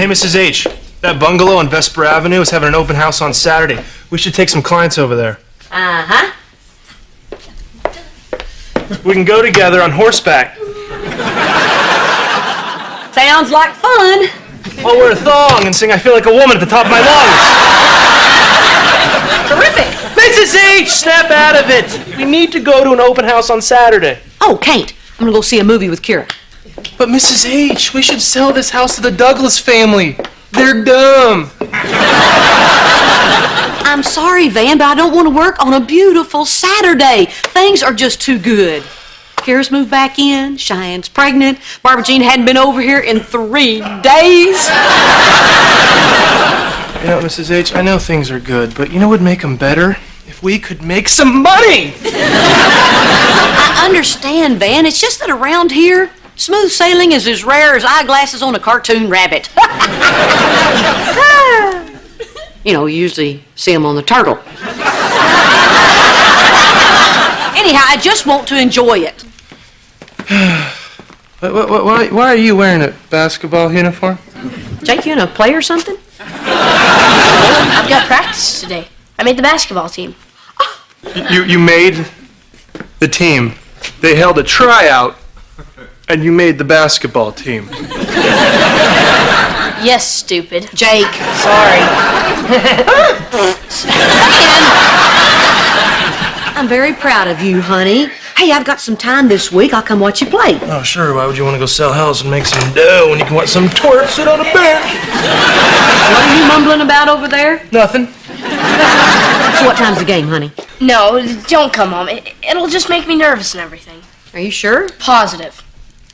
Mrs. H. That bungalow on Vesper Avenue is having an open house on Saturday. We should take some clients over there. Uh-huh. We can go together on horseback. Sounds like fun. I'll wear a thong and sing I Feel Like a Woman at the top of my lungs. Terrific. Mrs. H, snap out of it. We need to go to an open house on Saturday. Oh, Kate, I'm gonna go see a movie with Kira. But Mrs. H, we should sell this house to the Douglas family. They're dumb. I'm sorry, Van, but I don't want to work on a beautiful Saturday. Things are just too good. Kira's moved back in, Cheyenne's pregnant, Barbara Jean hadn't been over here in 3 days. You know, Mrs. H, I know things are good, but you know what would make them better? If we could make some money! I understand, Van. It's just that around here, smooth sailing is as rare as eyeglasses on a cartoon rabbit. You know, you usually see them on the turtle. Anyhow, I just want to enjoy it. Why are you wearing a basketball uniform? Jake, you in a play or something? I've got practice today. I made the basketball team. You made the team. They held a tryout, and you made the basketball team. Yes, stupid. Jake. Sorry. I'm very proud of you, honey. Hey, I've got some time this week. I'll come watch you play. Oh, sure. Why would you want to go sell house and make some dough when you can watch some twerp sit on a bench? What are you mumbling about over there? Nothing. So what time's the game, honey? No, don't come, Mom. It'll just make me nervous and everything. Are you sure? Positive.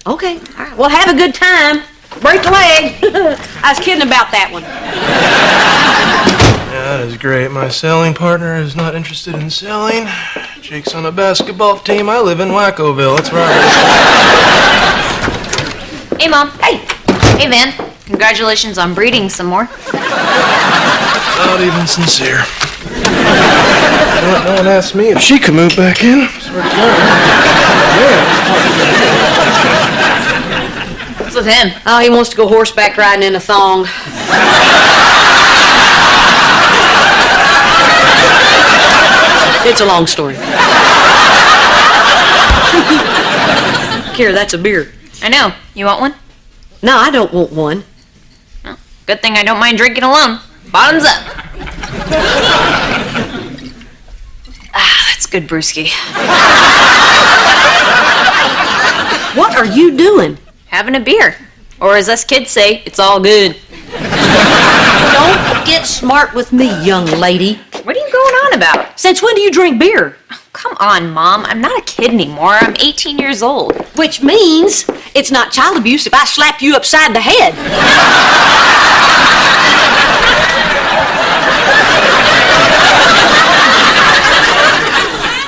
Okay. All right. Well, have a good time. Break the leg. I was kidding about that one. Yeah, that is great. My selling partner is not interested in selling. Jake's on a basketball team. I live in Wackoville. That's right. Hey, Mom. Hey. Hey, Van. Congratulations on breeding some more. Not even sincere. No one asked me if she could move back in. What's with him? Oh, he wants to go horseback riding in a thong. It's a long story. Kira, that's a beer. I know. You want one? No, I don't want one. Well, good thing I don't mind drinking alone. Bottoms up. That's good, brewski. What are you doing? Having a beer. Or as us kids say, it's all good. Don't get smart with me, young lady. What are you going on about? Since when do you drink beer? Oh, come on, Mom. I'm not a kid anymore. I'm 18 years old. Which means it's not child abuse if I slap you upside the head.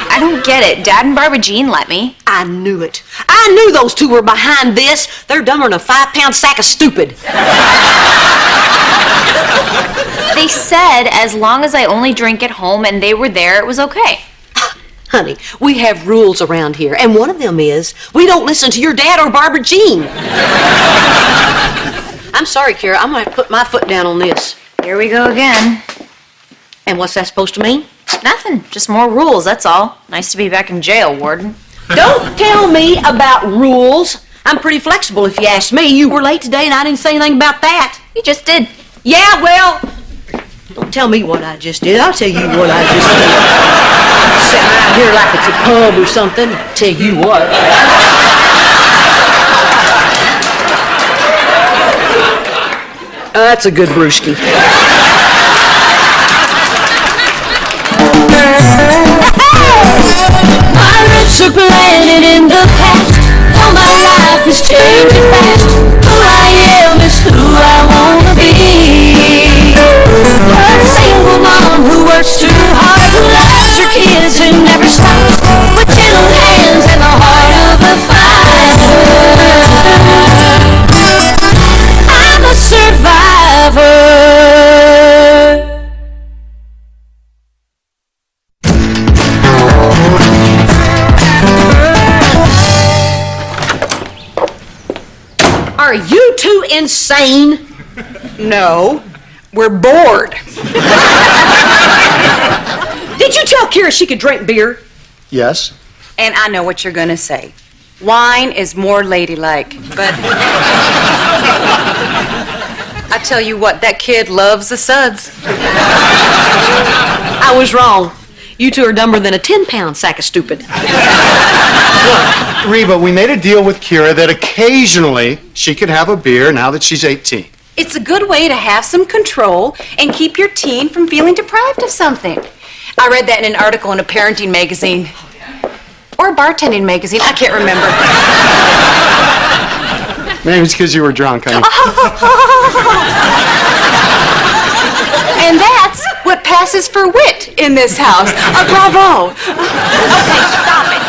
I don't get it. Dad and Barbara Jean let me. I knew it. I knew those two were behind this. They're dumber than a 5-pound sack of stupid. They said as long as I only drink at home and they were there, it was okay. Honey, we have rules around here, and one of them is we don't listen to your dad or Barbara Jean. I'm sorry, Kira. I'm going to put my foot down on this. Here we go again. And what's that supposed to mean? Nothing. Just more rules, that's all. Nice to be back in jail, Warden. Don't tell me about rules. I'm pretty flexible if you ask me. You were late today and I didn't say anything about that. You just did. Yeah, well, don't tell me what I just did. I'll tell you what I just did. Sitting around here like it's a pub or something. Tell you what. That's a good brewski. My roots are planted in the past. All my life is changing fast. Who I am is who I wanna be. A single mom who works too hard, who loves her kids and never stops, with gentle hands and the heart of a fighter. I'm a survivor. Are you two insane? No, we're bored. Did you tell Kira she could drink beer? Yes. And I know what you're gonna say. Wine is more ladylike, but I tell you what, that kid loves the suds. I was wrong. You two are dumber than a 10-pound sack of stupid. Reba, we made a deal with Kira that occasionally she could have a beer now that she's 18. It's a good way to have some control and keep your teen from feeling deprived of something. I read that in an article in a parenting magazine. Or a bartending magazine, I can't remember. Maybe it's because you were drunk, honey. And that's what passes for wit in this house. Bravo. Okay, stop it.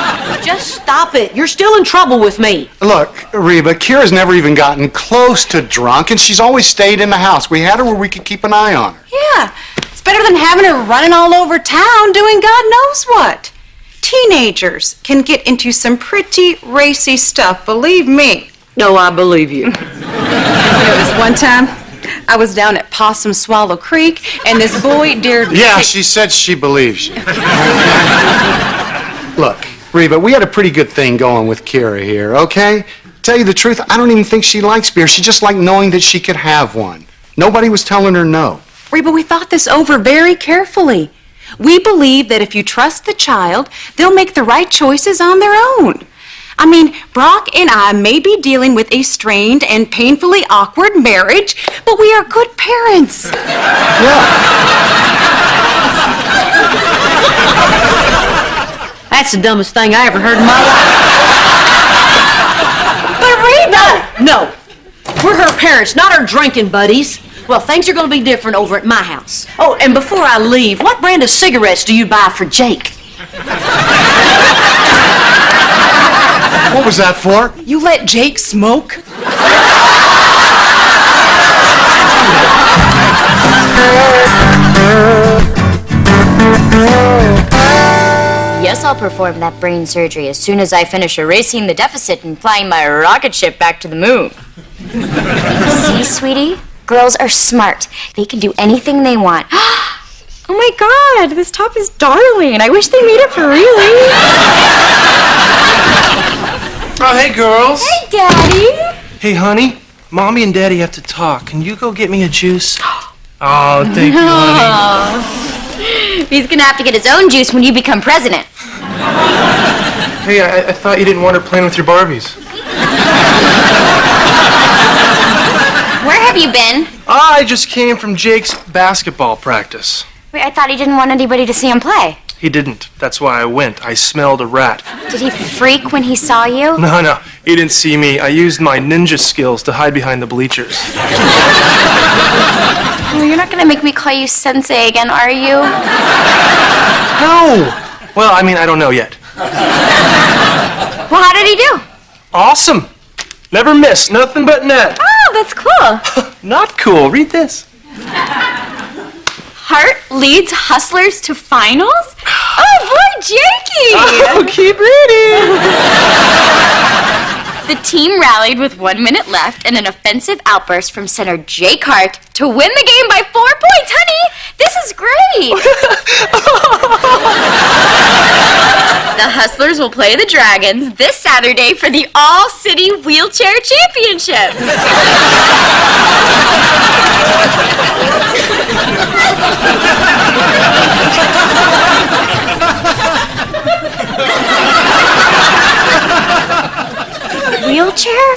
Just stop it. You're still in trouble with me. Look, Reba, Kira's never even gotten close to drunk, and she's always stayed in the house. We had her where we could keep an eye on her. Yeah, it's better than having her running all over town doing God knows what. Teenagers can get into some pretty racy stuff, believe me. No, I believe you. There was one time I was down at Possum Swallow Creek, and this boy dared me. Yeah, she said she believes you. Look, Reba, we had a pretty good thing going with Kira here, okay? Tell you the truth, I don't even think she likes beer. She just liked knowing that she could have one. Nobody was telling her no. Reba, we thought this over very carefully. We believe that if you trust the child, they'll make the right choices on their own. I mean, Brock and I may be dealing with a strained and painfully awkward marriage, but we are good parents. That's the dumbest thing I ever heard in my life. But Reba! No. We're her parents, not her drinking buddies. Well, things are going to be different over at my house. Oh, and before I leave, what brand of cigarettes do you buy for Jake? What was that for? You let Jake smoke? Yes, I'll perform that brain surgery as soon as I finish erasing the deficit and flying my rocket ship back to the moon. See, sweetie? Girls are smart. They can do anything they want. Oh my God, this top is darling. I wish they made it for really. Oh, hey, girls. Hey, Daddy. Hey, honey. Mommy and Daddy have to talk. Can you go get me a juice? Oh, thank you, honey. He's gonna have to get his own juice when you become president. Hey, I thought you didn't want her playing with your Barbies. Where have you been? I just came from Jake's basketball practice. Wait, I thought he didn't want anybody to see him play. He didn't. That's why I went. I smelled a rat. Did he freak when he saw you? No, he didn't see me. I used my ninja skills to hide behind the bleachers. Oh, you're not gonna make me call you Sensei again, are you? No! Well, I mean, I don't know yet. Well, how did he do? Awesome! Never miss. Nothing but net. Oh, that's cool. Not cool. Read this. Hart leads Hustlers to finals? Oh, boy, Jakey! Oh, keep reading. The team rallied with 1 minute left and an offensive outburst from center Jake Hart to win the game by 4 points. Honey, this is great. The Hustlers will play the Dragons this Saturday for the All-City Wheelchair Championship. Wheelchair?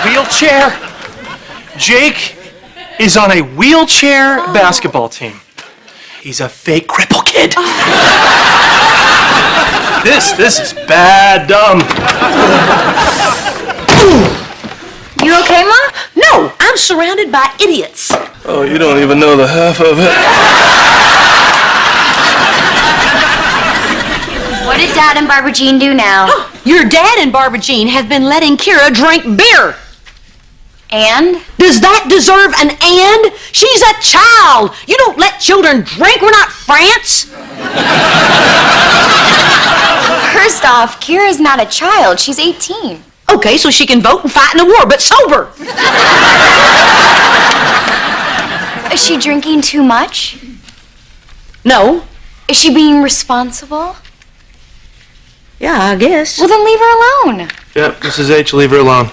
Wheelchair. Jake is on a wheelchair basketball team. He's a fake cripple kid. This is bad dumb. You okay, Ma? No, I'm surrounded by idiots. Oh, you don't even know the half of it. What did Dad and Barbara Jean do now? Your dad and Barbara Jean have been letting Kira drink beer. And? Does that deserve an and? She's a child. You don't let children drink. We're not France. First off, Kira's not a child. She's 18. Okay, so she can vote and fight in a war, but sober. Is she drinking too much? No. Is she being responsible? Yeah, I guess. Well, then leave her alone. Yep, Mrs. H, leave her alone.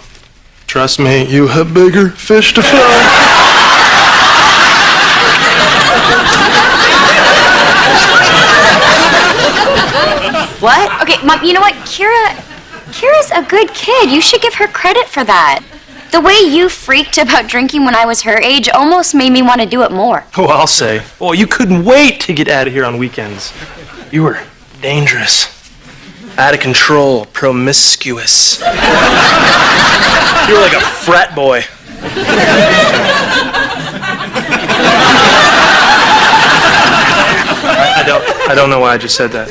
Trust me, you have bigger fish to fry. What? Okay, Mom, you know what? Kira's a good kid. You should give her credit for that. The way you freaked about drinking when I was her age almost made me want to do it more. Oh, I'll say. Oh, you couldn't wait to get out of here on weekends. You were dangerous. Out of control, promiscuous. You were like a frat boy. I don't know why I just said that.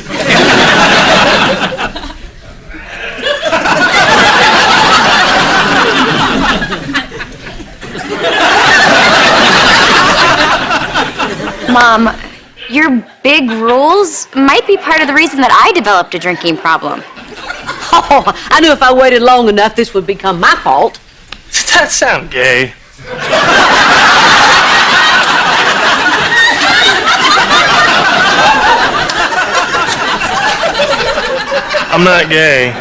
Mom, your big rules might be part of the reason that I developed a drinking problem. Oh, I knew if I waited long enough, this would become my fault. Does that sound gay? I'm not gay.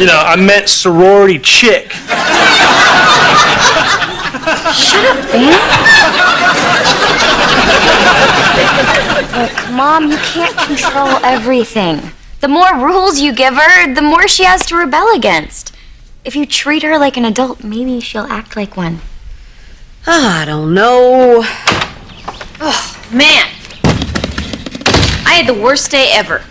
I meant sorority chick. Shut up, Ben. Look, Mom, you can't control everything. The more rules you give her, the more she has to rebel against. If you treat her like an adult, maybe she'll act like one. I don't know. Oh, man. I had the worst day ever.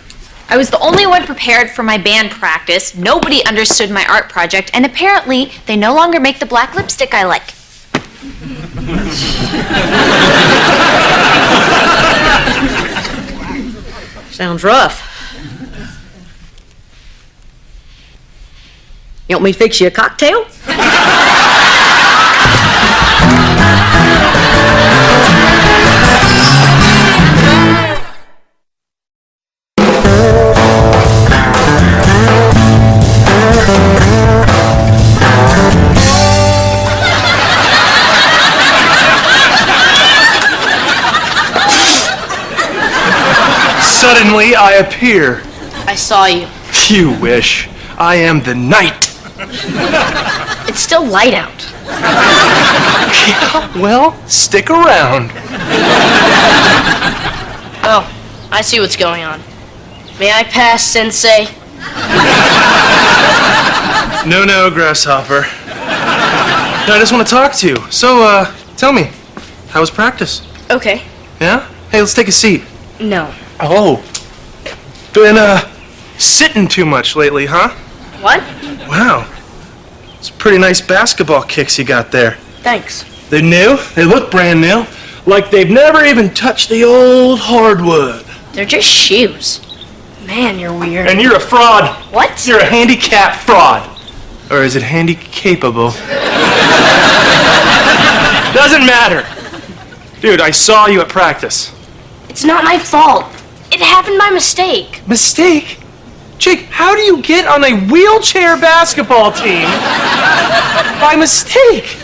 I was the only one prepared for my band practice, nobody understood my art project, and apparently they no longer make the black lipstick I like. Sounds rough. You want me to fix you a cocktail? Suddenly I appear. I saw you. You wish. I am the night. It's still light out. Yeah, well, stick around. Oh, I see what's going on. May I pass, Sensei? No, Grasshopper. No, I just want to talk to you. So, tell me, how was practice? Okay. Yeah? Hey, let's take a seat. No. Oh. Been, sitting too much lately, huh? What? Wow. It's pretty nice basketball kicks you got there. Thanks. They're new. They look brand new. Like they've never even touched the old hardwood. They're just shoes. Man, you're weird. And you're a fraud. What? You're a handicap fraud. Or is it handy-capable? Doesn't matter. Dude, I saw you at practice. It's not my fault. It happened by mistake. Mistake? Jake, how do you get on a wheelchair basketball team by mistake?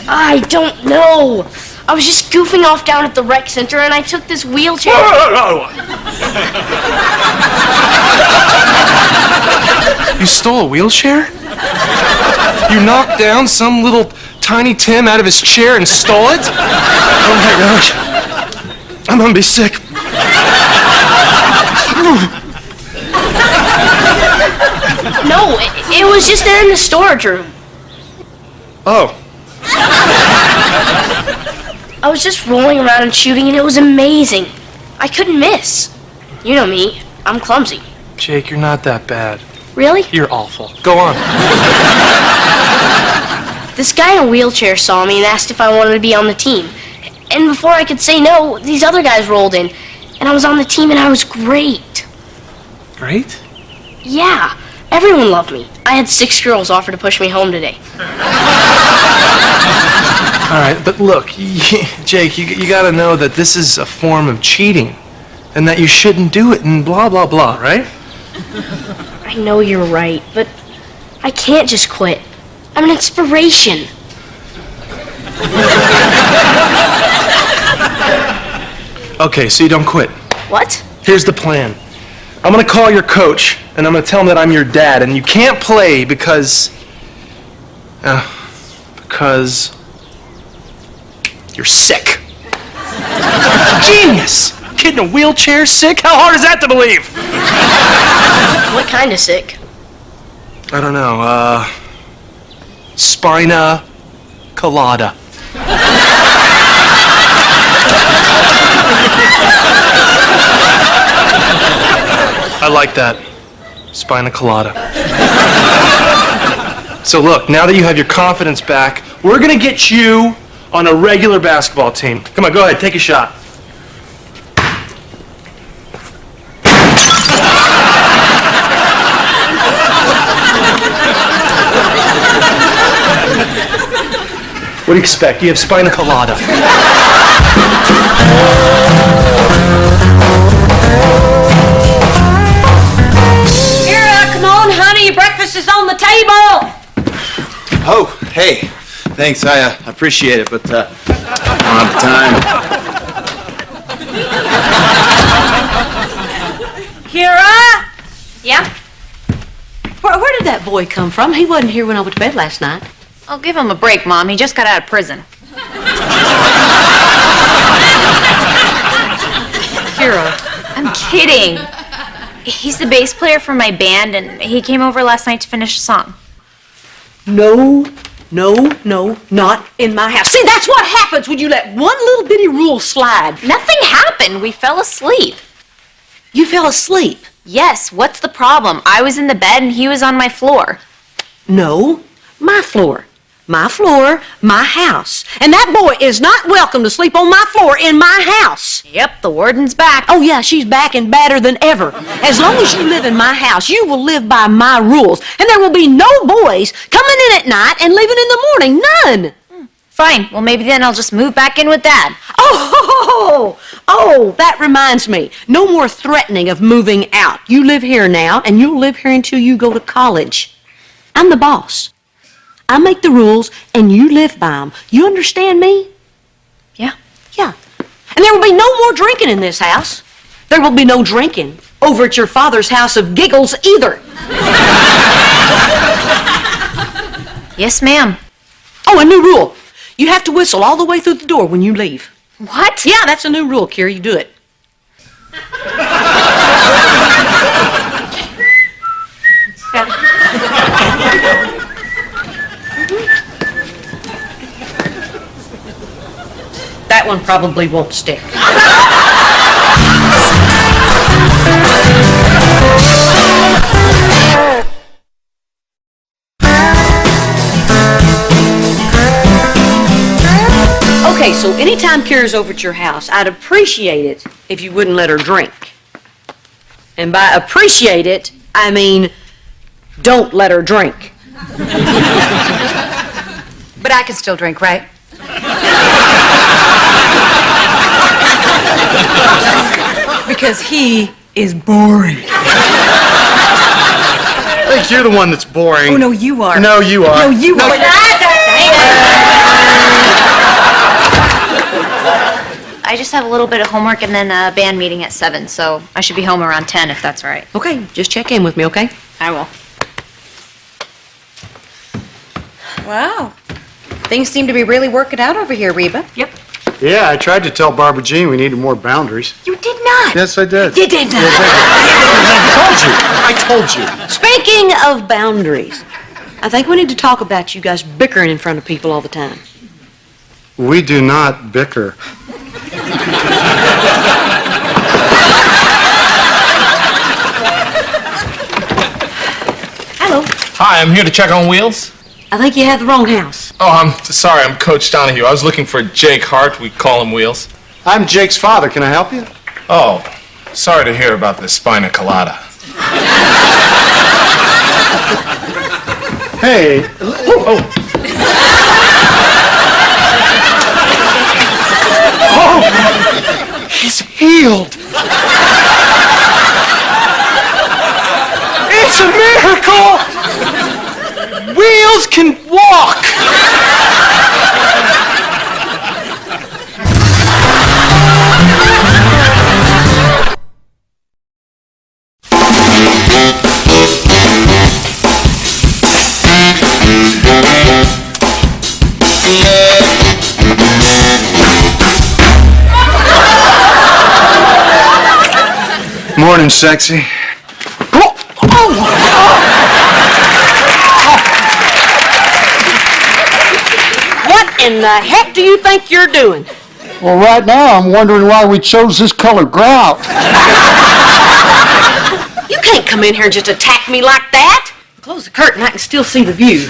I don't know. I was just goofing off down at the rec center and I took this wheelchair. You stole a wheelchair? You knocked down some little Tiny Tim out of his chair and stole it? Oh my gosh. I'm gonna be sick. No, it was just there in the storage room. Oh. I was just rolling around and shooting and it was amazing. I couldn't miss. You know me, I'm clumsy. Jake, you're not that bad. Really? You're awful. Go on. This guy in a wheelchair saw me and asked if I wanted to be on the team. And before I could say no, these other guys rolled in. And I was on the team and I was great. Great? Yeah, everyone loved me. I had 6 girls offer to push me home today. All right, but look, Jake, you gotta know that this is a form of cheating and that you shouldn't do it and blah, blah, blah, right? I know you're right, but I can't just quit. I'm an inspiration. Okay, so you don't quit. What? Here's the plan. I'm gonna call your coach, and I'm gonna tell him that I'm your dad, and you can't play because you're sick. Genius! Kid in a wheelchair sick? How hard is that to believe? What kind of sick? I don't know, spina colada. I like that. Spina colada. So look, now that you have your confidence back, we're gonna get you on a regular basketball team. Come on, go ahead, take a shot. What do you expect? You have spina colada. Kira, come on, honey, your breakfast is on the table. Oh, hey. Thanks, I appreciate it, but I don't have time. Kira? Yeah? Where did that boy come from? He wasn't here when I went to bed last night. I'll give him a break, Mom. He just got out of prison. Kira. I'm kidding. He's the bass player for my band, and he came over last night to finish a song. No, not in my house. See, that's what happens when you let one little bitty rule slide. Nothing happened. We fell asleep. You fell asleep. Yes, what's the problem? I was in the bed and he was on my floor. No, my floor. My floor, my house. And that boy is not welcome to sleep on my floor in my house. Yep, the warden's back. Oh, yeah, she's back and badder than ever. As long as you live in my house, you will live by my rules. And there will be no boys coming in at night and leaving in the morning. None. Fine. Well, maybe then I'll just move back in with Dad. Oh, that reminds me. No more threatening of moving out. You live here now, and you'll live here until you go to college. I'm the boss. I make the rules, and you live by them. You understand me? Yeah. Yeah. And there will be no more drinking in this house. There will be no drinking over at your father's house of giggles either. Yes, ma'am. Oh, a new rule. You have to whistle all the way through the door when you leave. What? Yeah, that's a new rule, Kira. You do it. That one probably won't stick. Okay, so anytime Kira's over at your house, I'd appreciate it if you wouldn't let her drink. And by appreciate it, I mean don't let her drink. But I can still drink, right? Because he is boring. I think you're the one that's boring. Oh, no, you are. No, you are. No, you are. I just have a little bit of homework and then a band meeting at 7, so I should be home around 10 if that's all right. Okay, just check in with me, okay? I will. Wow. Things seem to be really working out over here, Reba. Yep. Yeah, I tried to tell Barbara Jean we needed more boundaries. You did not. Yes, I did. You did not. I told you. Speaking of boundaries, I think we need to talk about you guys bickering in front of people all the time. We do not bicker. Hello. Hi, I'm here to check on Wheels. I think you have the wrong house. Oh, I'm sorry, I'm Coach Donahue. I was looking for Jake Hart. We call him Wheels. I'm Jake's father. Can I help you? Oh, sorry to hear about this spina colada. Hey. Oh, he's healed. It's a miracle. can walk! Morning, sexy. What in the heck do you think you're doing? Well, right now I'm wondering why we chose this color grout. You can't come in here and just attack me like that. Close the curtain, I can still see the view.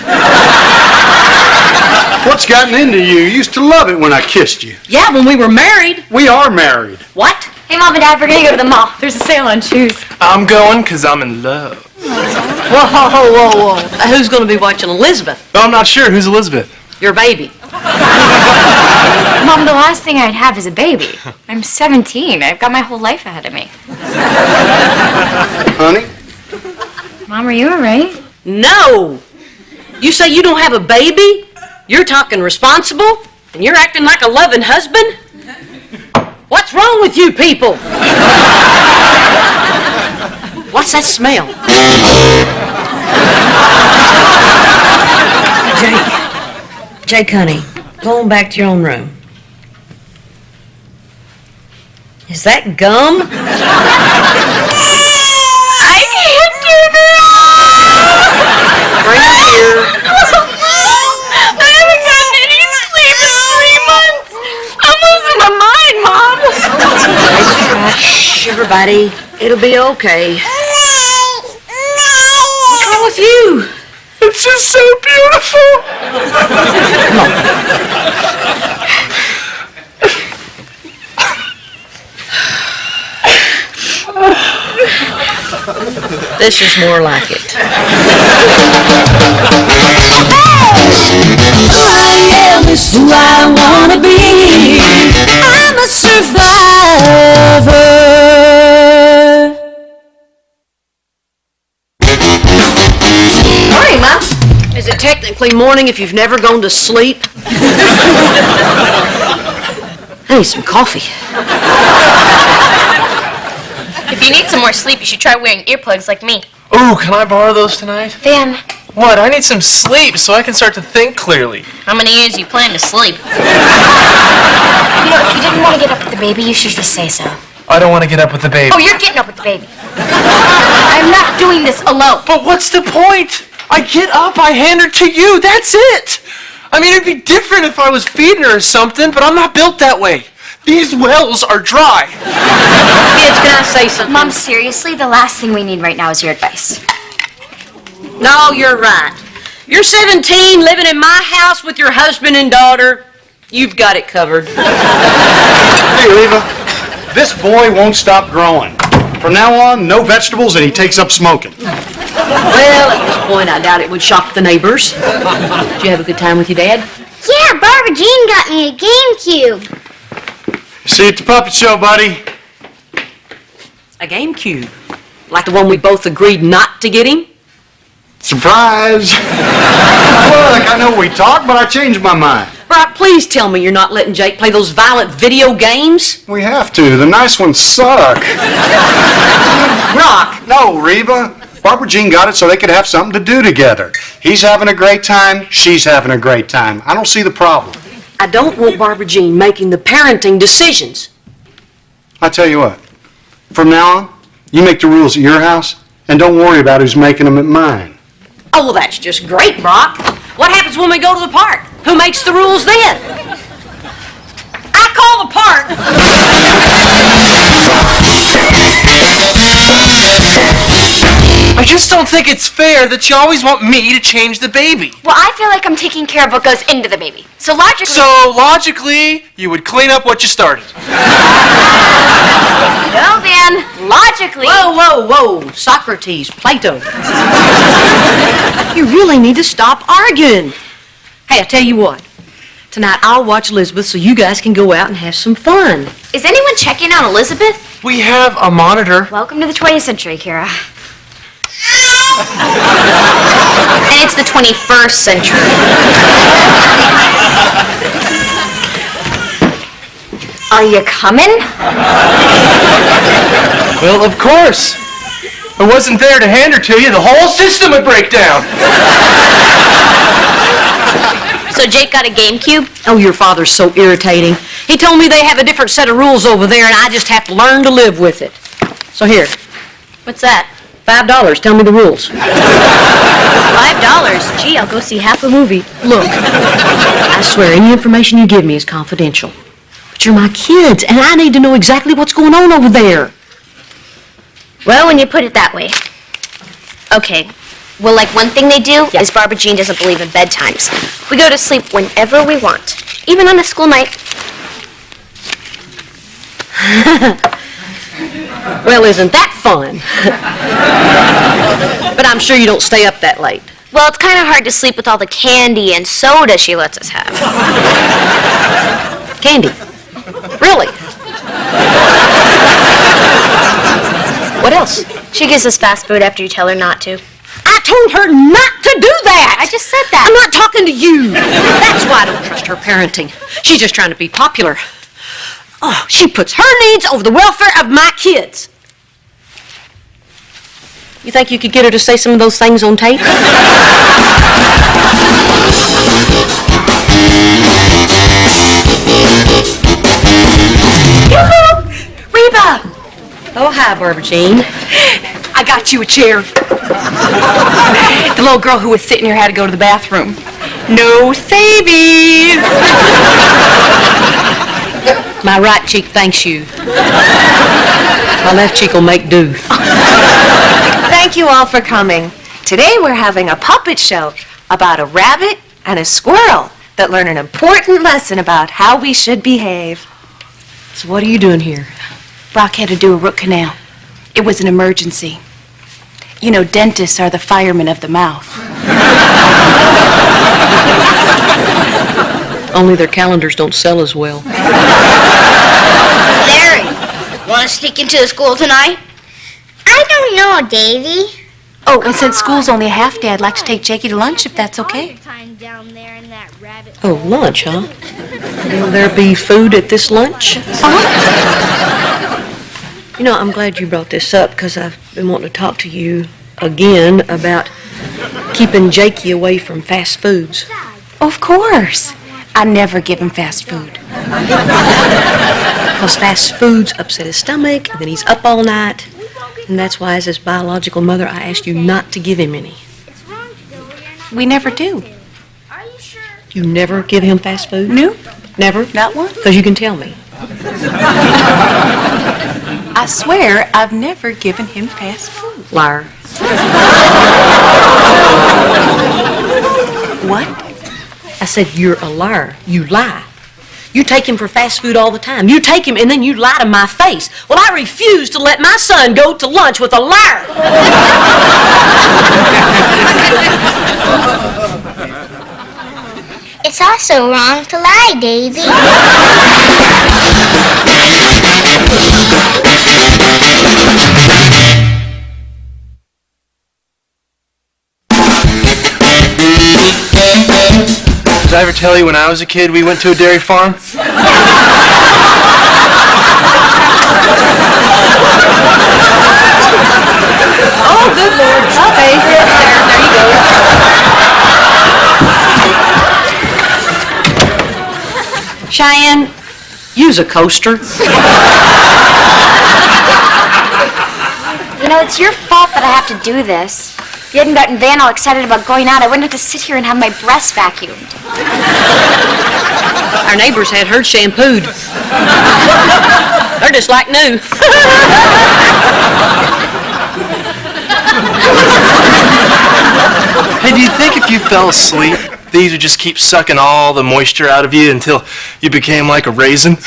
What's gotten into you? You used to love it when I kissed you. Yeah, when we were married. We are married. What? Hey, Mom and Dad, we're gonna go to the mall. There's a sale on shoes. I'm going because I'm in love. Whoa. Who's going to be watching Elizabeth? No, I'm not sure. Who's Elizabeth? Your baby. Mom, the last thing I'd have is a baby. I'm 17. I've got my whole life ahead of me. Honey? Mom, are you all right? No. You say you don't have a baby? You're talking responsible? And you're acting like a loving husband? What's wrong with you people? What's that smell? Jake, honey, go on back to your own room. Is that gum? I can't do this! Bring it here. I haven't gotten any sleep in 3 months. I'm losing my mind, Mom. Shh, everybody. It'll be okay. What's wrong with you? It's just so beautiful! This is more like it. I am is who I wanna be. I'm a survivor. Morning, Mom. Is it technically morning if you've never gone to sleep? I need some coffee. If you need some more sleep, you should try wearing earplugs like me. Ooh, can I borrow those tonight? Van, What? I need some sleep so I can start to think clearly. how many years do you plan to sleep? You know, if you didn't want to get up with the baby, you should just say so. I don't want to get up with the baby. Oh, you're getting up with the baby. I'm not doing this alone. But what's the point? I get up, I hand her to you, that's it! I mean, it'd be different if I was feeding her or something, but I'm not built that way. These wells are dry. Kids, can I say something? Mom, seriously, the last thing we need right now is your advice. No, you're right. You're 17, living in my house with your husband and daughter. You've got it covered. Hey, Leva, this boy won't stop growing. From now on, no vegetables and he takes up smoking. Well, at this point, I doubt it would shock the neighbors. Did you have a good time with your dad? Yeah, Barbara Jean got me a GameCube. See you at the puppet show, buddy. A GameCube. Like the one we both agreed not to get him? Surprise! Look, I know we talked, but I changed my mind. Brock, please tell me you're not letting Jake play those violent video games? We have to. The nice ones suck. Brock! No, Reba. Barbara Jean got it so they could have something to do together. He's having a great time. She's having a great time. I don't see the problem. I don't want Barbara Jean making the parenting decisions. I tell you what. From now on, you make the rules at your house, and don't worry about who's making them at mine. Oh, well, that's just great, Brock. What happens when we go to the park? Who makes the rules then? I call the park. I just don't think it's fair that you always want me to change the baby. Well, I feel like I'm taking care of what goes into the baby. So logically... So, logically, you would clean up what you started. No, Van. Logically... Whoa. Socrates, Plato. You really need to stop arguing. Hey, I tell you what. Tonight I'll watch Elizabeth so you guys can go out and have some fun. Is anyone checking on Elizabeth? We have a monitor. Welcome to the 20th century, Kira. And it's the 21st century. Are you coming? Well, of course. If I wasn't there to hand her to you, the whole system would break down. So Jake got a GameCube? Oh, your father's so irritating. He told me they have a different set of rules over there, and I just have to learn to live with it. So here, What's that? $5. Tell me the rules. $5? Gee, I'll go see half a movie. Look, I swear, any information you give me is confidential. But you're my kids, and I need to know exactly what's going on over there. Well, when you put it that way. Okay. Well, like one thing they do is Barbara Jean doesn't believe in bedtimes. We go to sleep whenever we want, even on a school night. Well, isn't that fun? But I'm sure you don't stay up that late. Well, it's kind of hard to sleep with all the candy and soda she lets us have. Candy? Really? What else? She gives us fast food after you tell her not to. I told her not to do that! I just said that. I'm not talking to you. That's why I don't trust her parenting. She's just trying to be popular. Oh, she puts her needs over the welfare of my kids. You think you could get her to say some of those things on tape? Reba! Oh, hi, Barbara Jean. I got you a chair. The little girl who was sitting here had to go to the bathroom. No savies! My right cheek thanks you. My left cheek will make do. Thank you all for coming. Today we're having a puppet show about a rabbit and a squirrel that learn an important lesson about how we should behave. So what are you doing here? Brock had to do a root canal. It was an emergency. You know, dentists are the firemen of the mouth. Only their calendars don't sell as well. Larry, want to sneak into the school tonight? I don't know, Davy. Oh, and since school's only a half day, I'd like to take Jakey to lunch if that's okay. Time down there in that rabbit. Oh, lunch, huh? Will there be food at this lunch? You know, I'm glad you brought this up because I've been wanting to talk to you again about keeping Jakey away from fast foods. Of course. I never give him fast food. Because fast foods upset his stomach, and then he's up all night. And that's why, as his biological mother, I asked you not to give him any. We never do. You never give him fast food? Nope. Never? Not one. Because you can tell me. I swear I've never given him fast food. Liar. What? I said, you're a liar. You lie. You take him for fast food all the time. You take him and then you lie to my face. Well, I refuse to let my son go to lunch with a liar. It's also wrong to lie, Davy. Did I ever tell you when I was a kid we went to a dairy farm? Oh, good Lord. Okay, there you go. Cheyenne, use a coaster. You know, it's your fault that I have to do this. If you hadn't gotten Van all excited about going out, I wouldn't have to sit here and have my breasts vacuumed. Our neighbors had hers shampooed. They're just like new. Hey, do you think if you fell asleep, these would just keep sucking all the moisture out of you until you became like a raisin?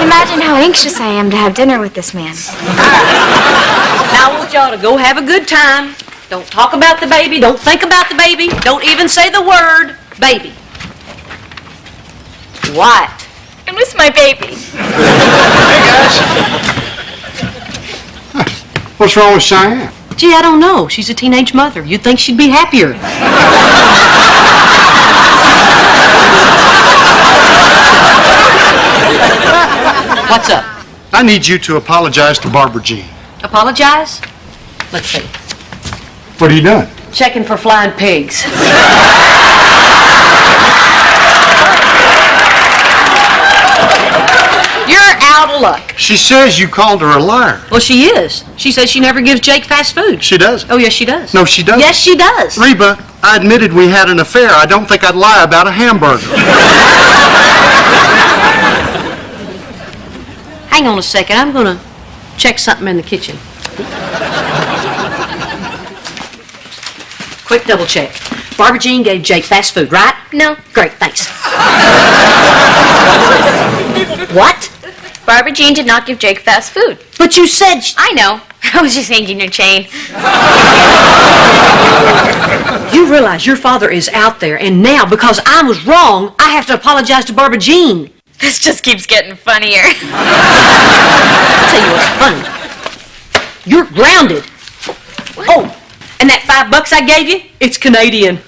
Imagine how anxious I am to have dinner with this man. Now I want y'all to go have a good time. Don't talk about the baby. Don't think about the baby. Don't even say the word baby. What? I miss my baby. Hey, guys. What's wrong with Cheyenne? Gee, I don't know. She's a teenage mother. You'd think she'd be happier. What's up? I need you to apologize to Barbara Jean. Apologize? Let's see. What are you doing? Checking for flying pigs. You're out of luck. She says you called her a liar. Well, she is. She says she never gives Jake fast food. She does. Oh, yes, she does. No, she doesn't. Yes, she does. Reba, I admitted we had an affair. I don't think I'd lie about a hamburger. Hang on a second. I'm going to check something in the kitchen. Quick double check. Barbara Jean gave Jake fast food, right? No. Great, thanks. What? Barbara Jean did not give Jake fast food. But you said... I know. I was just hanging your chain. You realize your father is out there, and now, because I was wrong, I have to apologize to Barbara Jean. This just keeps getting funnier. I'll tell you what's funny. You're grounded. What? Oh, and that $5 I gave you, it's Canadian.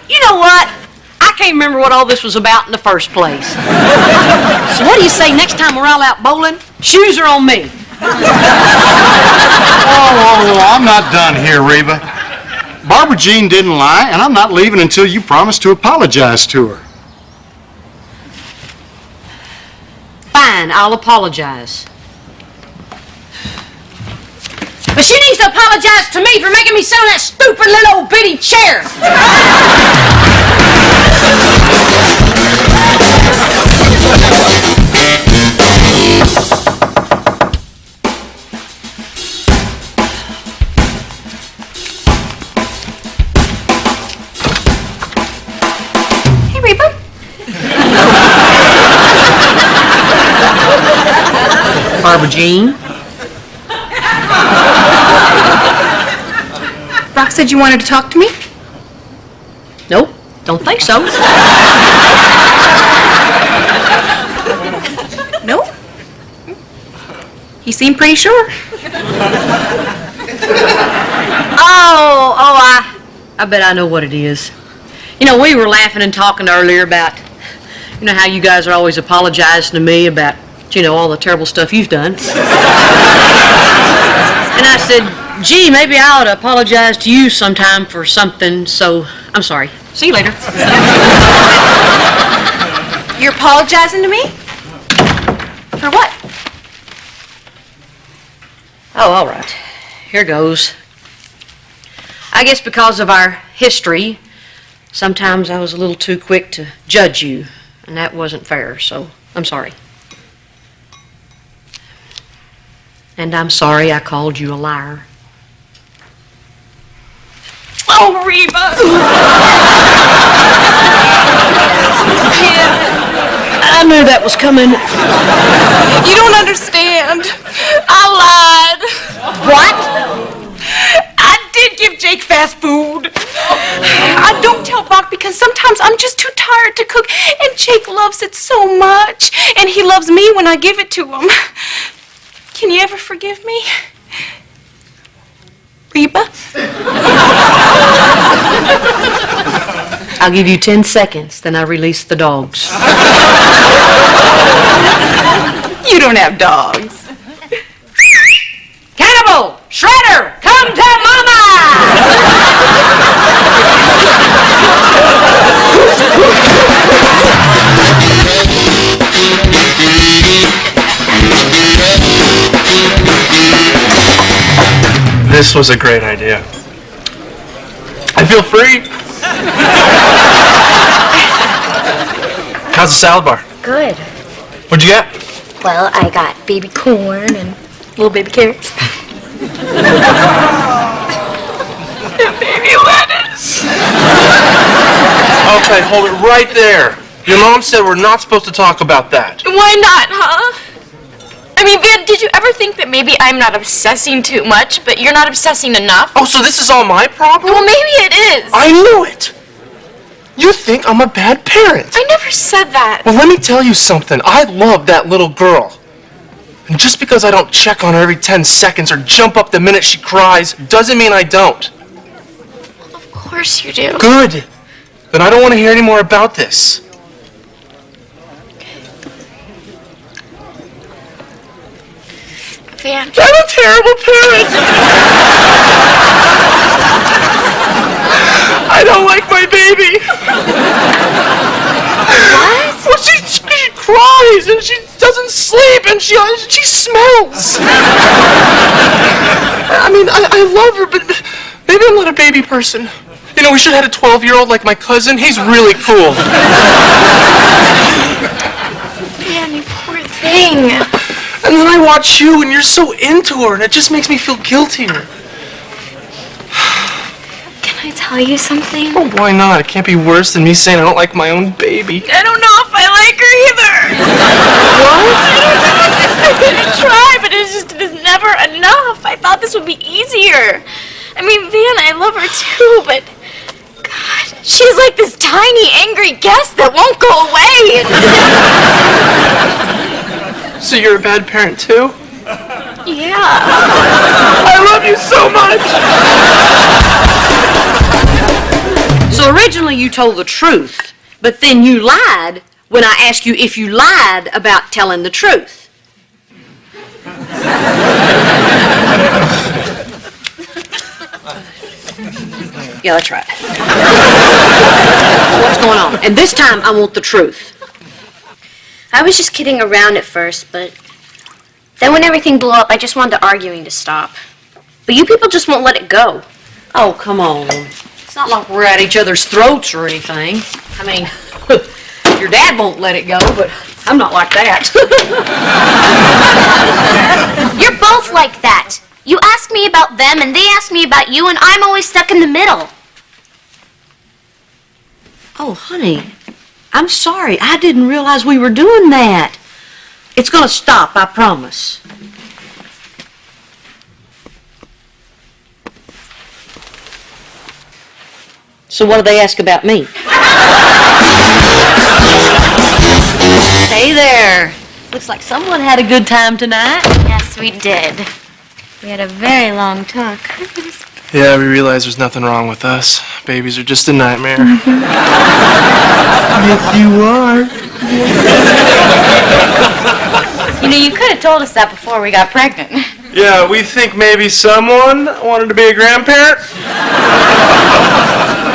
You know what? I can't remember what all this was about in the first place. So what do you say next time we're all out bowling? Shoes are on me. Oh, I'm not done here, Reba. Barbara Jean didn't lie, and I'm not leaving until you promise to apologize to her. Fine, I'll apologize. But she needs to apologize to me for making me sit on that stupid little old bitty chair. Hey, Reba. Barbara Jean? Brock said you wanted to talk to me? Nope, don't think so. No? You seem pretty sure. I bet I know what it is. You know, we were laughing and talking earlier about, you know, how you guys are always apologizing to me about, you know, all the terrible stuff you've done. And I said, gee, maybe I ought to apologize to you sometime for something, so I'm sorry. See you later. You're apologizing to me? For what? Oh, all right. Here goes. I guess because of our history, sometimes I was a little too quick to judge you, and that wasn't fair, so I'm sorry. And I'm sorry I called you a liar. Oh, Reba! I knew that was coming. You don't understand. I lied. What? I did give Jake fast food. I don't tell Brock because sometimes I'm just too tired to cook, and Jake loves it so much, and he loves me when I give it to him. Can you ever forgive me? Reba? I'll give you 10 seconds, then I release the dogs. You don't have dogs. Cannibal! Shredder! Come to Mama! This was a great idea. I feel free. How's the salad bar? Good. What'd you get? Well, I got baby corn and little baby carrots. Baby lettuce. Okay, hold it right there. Your mom said we're not supposed to talk about that. Why not, huh? I mean, Van, did you ever think that maybe I'm not obsessing too much, but you're not obsessing enough? Oh, so this is all my problem? Well, maybe it is. I knew it. You think I'm a bad parent. I never said that. Well, let me tell you something. I love that little girl. And just because I don't check on her every 10 seconds or jump up the minute she cries doesn't mean I don't. Of course you do. Good. Then I don't want to hear any more about this. Van. I'm a terrible parent. I don't like my baby. What? Well, she cries and she doesn't sleep and she smells. I mean, I love her, but maybe I'm not a baby person. You know, we should have had a 12-year-old like my cousin. He's really cool. Man, you poor thing. And then I watch you and you're so into her and it just makes me feel guiltier. Can I tell you something? Oh, why not? It can't be worse than me saying I don't like my own baby. I don't know if I like her either. What? I didn't try, but it is never enough. I thought this would be easier. I mean, Van, I love her too, but God, she's like this tiny, angry guest that won't go away. So you're a bad parent too? Yeah. I love you so much. So originally you told the truth, but then you lied when I asked you if you lied about telling the truth. Yeah, that's right. What's going on? And this time I want the truth. I was just kidding around at first, but then when everything blew up, I just wanted the arguing to stop. But you people just won't let it go. Oh, come on. It's not like we're at each other's throats or anything. I mean, your dad won't let it go, but I'm not like that. You're both like that. You ask me about them and they ask me about you and I'm always stuck in the middle. Oh, honey, I'm sorry. I didn't realize we were doing that. It's gonna stop, I promise. So what do they ask about me? Hey there. Looks like someone had a good time tonight. Yes, we did. We had a very long talk. Yeah, we realize there's nothing wrong with us. Babies are just a nightmare. Yes, you are. You know, you could have told us that before we got pregnant. Yeah, we think maybe someone wanted to be a grandparent.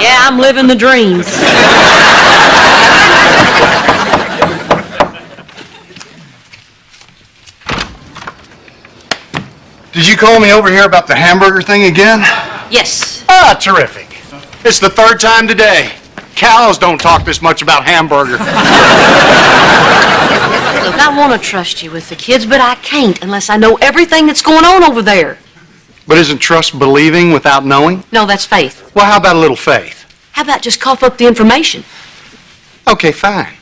Yeah, I'm living the dreams. Did you call me over here about the hamburger thing again? Yes. Ah, terrific. It's the third time today. Cows don't talk this much about hamburger. Look, I want to trust you with the kids, but I can't unless I know everything that's going on over there. But isn't trust believing without knowing? No, that's faith. Well, how about a little faith? How about just cough up the information? Okay, fine.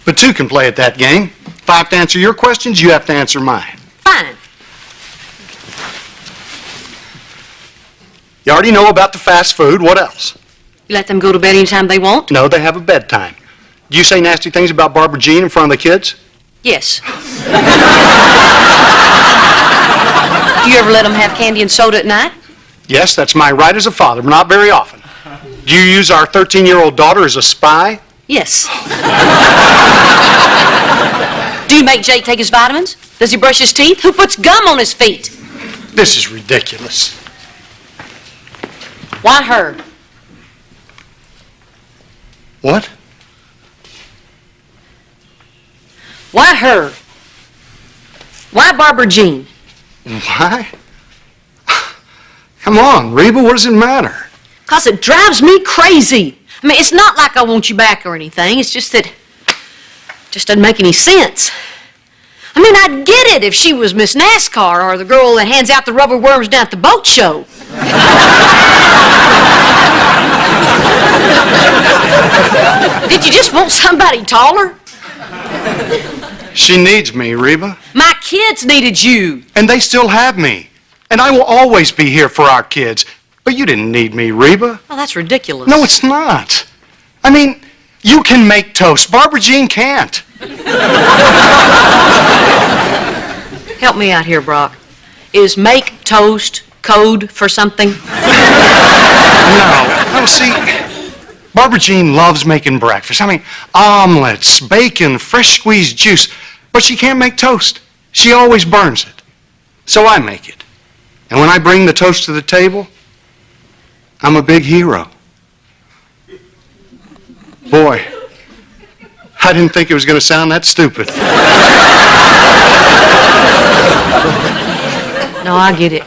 But two can play at that game. If I have to answer your questions, you have to answer mine. Fine. You already know about the fast food. What else? You let them go to bed anytime they want? No, they have a bedtime. Do you say nasty things about Barbara Jean in front of the kids? Yes. Do you ever let them have candy and soda at night? Yes, that's my right as a father, but not very often. Do you use our 13-year-old daughter as a spy? Yes. Do you make Jake take his vitamins? Does he brush his teeth? Who puts gum on his feet? This is ridiculous. Why her? What? Why her? Why Barbara Jean? Why? Come on, Reba, what does it matter? 'Cause it drives me crazy. I mean, it's not like I want you back or anything. It's just that it just doesn't make any sense. I mean, I'd get it if she was Miss NASCAR or the girl that hands out the rubber worms down at the boat show. Did you just want somebody taller? She needs me, Reba. My kids needed you. And they still have me. And I will always be here for our kids. But you didn't need me, Reba. Oh, that's ridiculous. No, it's not. I mean, You can make toast. Barbara Jean can't. Help me out here, Brock. Is make toast code for something? No, see, Barbara Jean loves making breakfast. I mean, omelets, bacon, fresh squeezed juice. But she can't make toast. She always burns it. So I make it. And when I bring the toast to the table, I'm a big hero. Boy, I didn't think it was going to sound that stupid. No, I get it.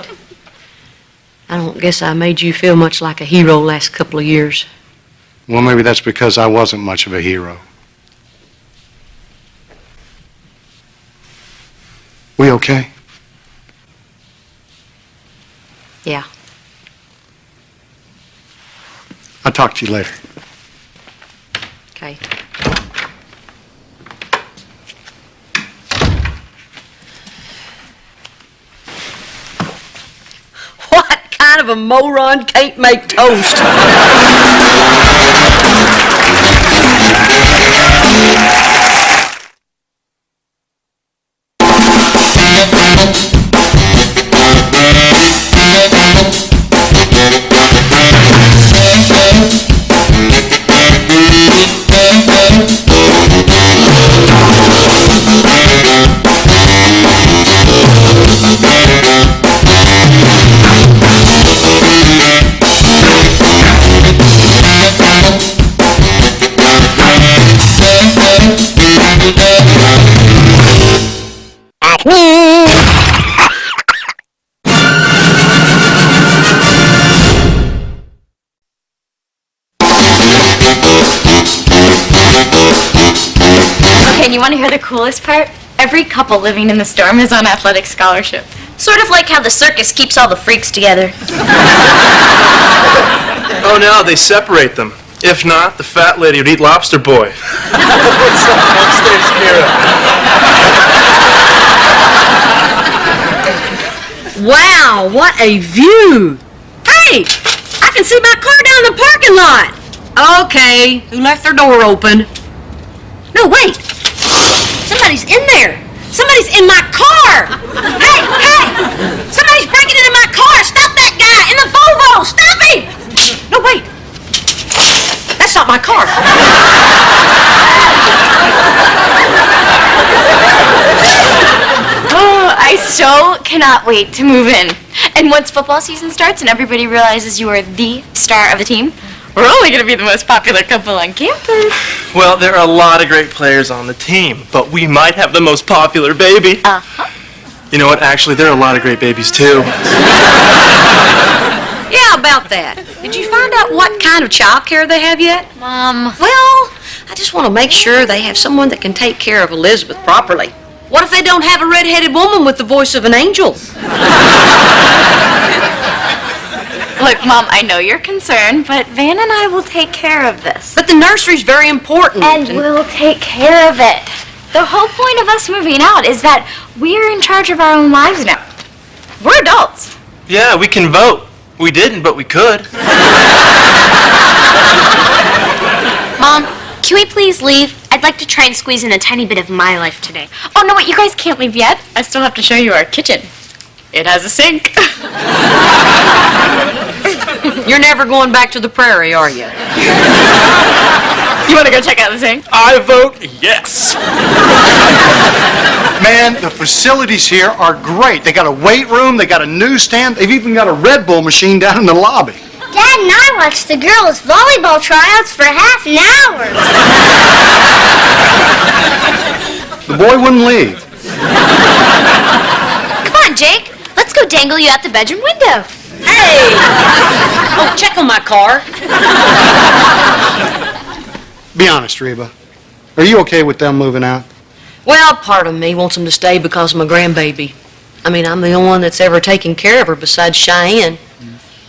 I don't guess I made you feel much like a hero last couple of years. Well, maybe that's because I wasn't much of a hero. We okay? Yeah. I'll talk to you later. Okay. What kind of a moron can't make toast? Okay, and you want to hear the coolest part? Every couple living in the storm is on athletic scholarship. Sort of like how the circus keeps all the freaks together. Oh, no, they separate them. If not, the fat lady would eat Lobster Boy. What's up? Upstairs, Kira. Wow, what a view! Hey, I can see my car down in the parking lot. Okay, who left their door open? No, wait. Somebody's in there. Somebody's in my car. Hey, somebody's breaking into my car. Stop that guy in the Volvo. Stop him. No, wait. That's not my car. Oh, I so cannot wait to move in. And once football season starts and everybody realizes you are the star of the team, we're only going to be the most popular couple on campus. Well, there are a lot of great players on the team, but we might have the most popular baby. Uh-huh. You know what? Actually, there are a lot of great babies, too. Yeah, about that. Did you find out what kind of child care they have yet? Mom. Well, I just want to make sure they have someone that can take care of Elizabeth properly. What if they don't have a red-headed woman with the voice of an angel? Look, Mom, I know you're concerned, but Van and I will take care of this. But the nursery's very important. And we'll take care of it. The whole point of us moving out is that we're in charge of our own lives now. We're adults. Yeah, we can vote. We didn't, but we could. Mom, can we please leave? I'd like to try and squeeze in a tiny bit of my life today. Oh, no, wait, you guys can't leave yet. I still have to show you our kitchen. It has a sink. You're never going back to the prairie, are you? You want to go check out the sink? I vote yes. Man, the facilities here are great. They got a weight room, they got a newsstand, they've even got a Red Bull machine down in the lobby. Dad and I watched the girls' volleyball tryouts for half an hour. The boy wouldn't leave. Come on, Jake. Let's go dangle you out the bedroom window. Hey! Oh, check on my car. Be honest, Reba. Are you okay with them moving out? Well, part of me wants them to stay because of my grandbaby. I mean, I'm the only one that's ever taken care of her besides Cheyenne.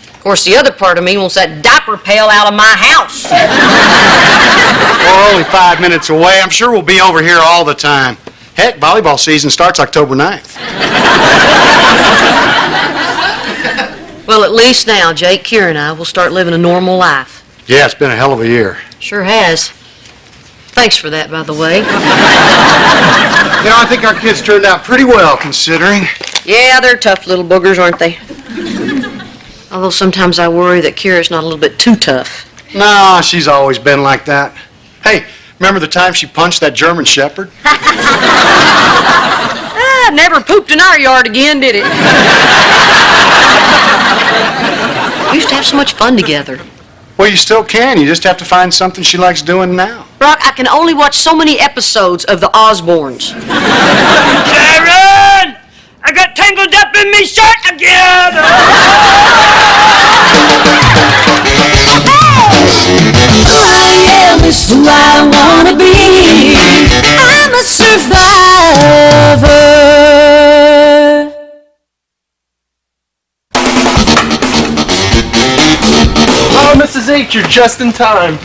Of course, the other part of me wants that diaper pail out of my house. We're only 5 minutes away. I'm sure we'll be over here all the time. Heck, volleyball season starts October 9th. Well, at least now, Jake, Kira, and I will start living a normal life. Yeah, it's been a hell of a year. Sure has. Thanks for that, by the way. You know, I think our kids turned out pretty well, considering. Yeah, they're tough little boogers, aren't they? Although sometimes I worry that Kira's not a little bit too tough. Nah, she's always been like that. Hey, remember the time she punched that German Shepherd? Never pooped in our yard again, did it? We used to have so much fun together. Well, you still can. You just have to find something she likes doing now. Brock, I can only watch so many episodes of The Osbournes. Sharon! I got tangled up in me shirt again! Who I am is who I wanna be. I'm a survivor. Oh, Mrs. H, you're just in time.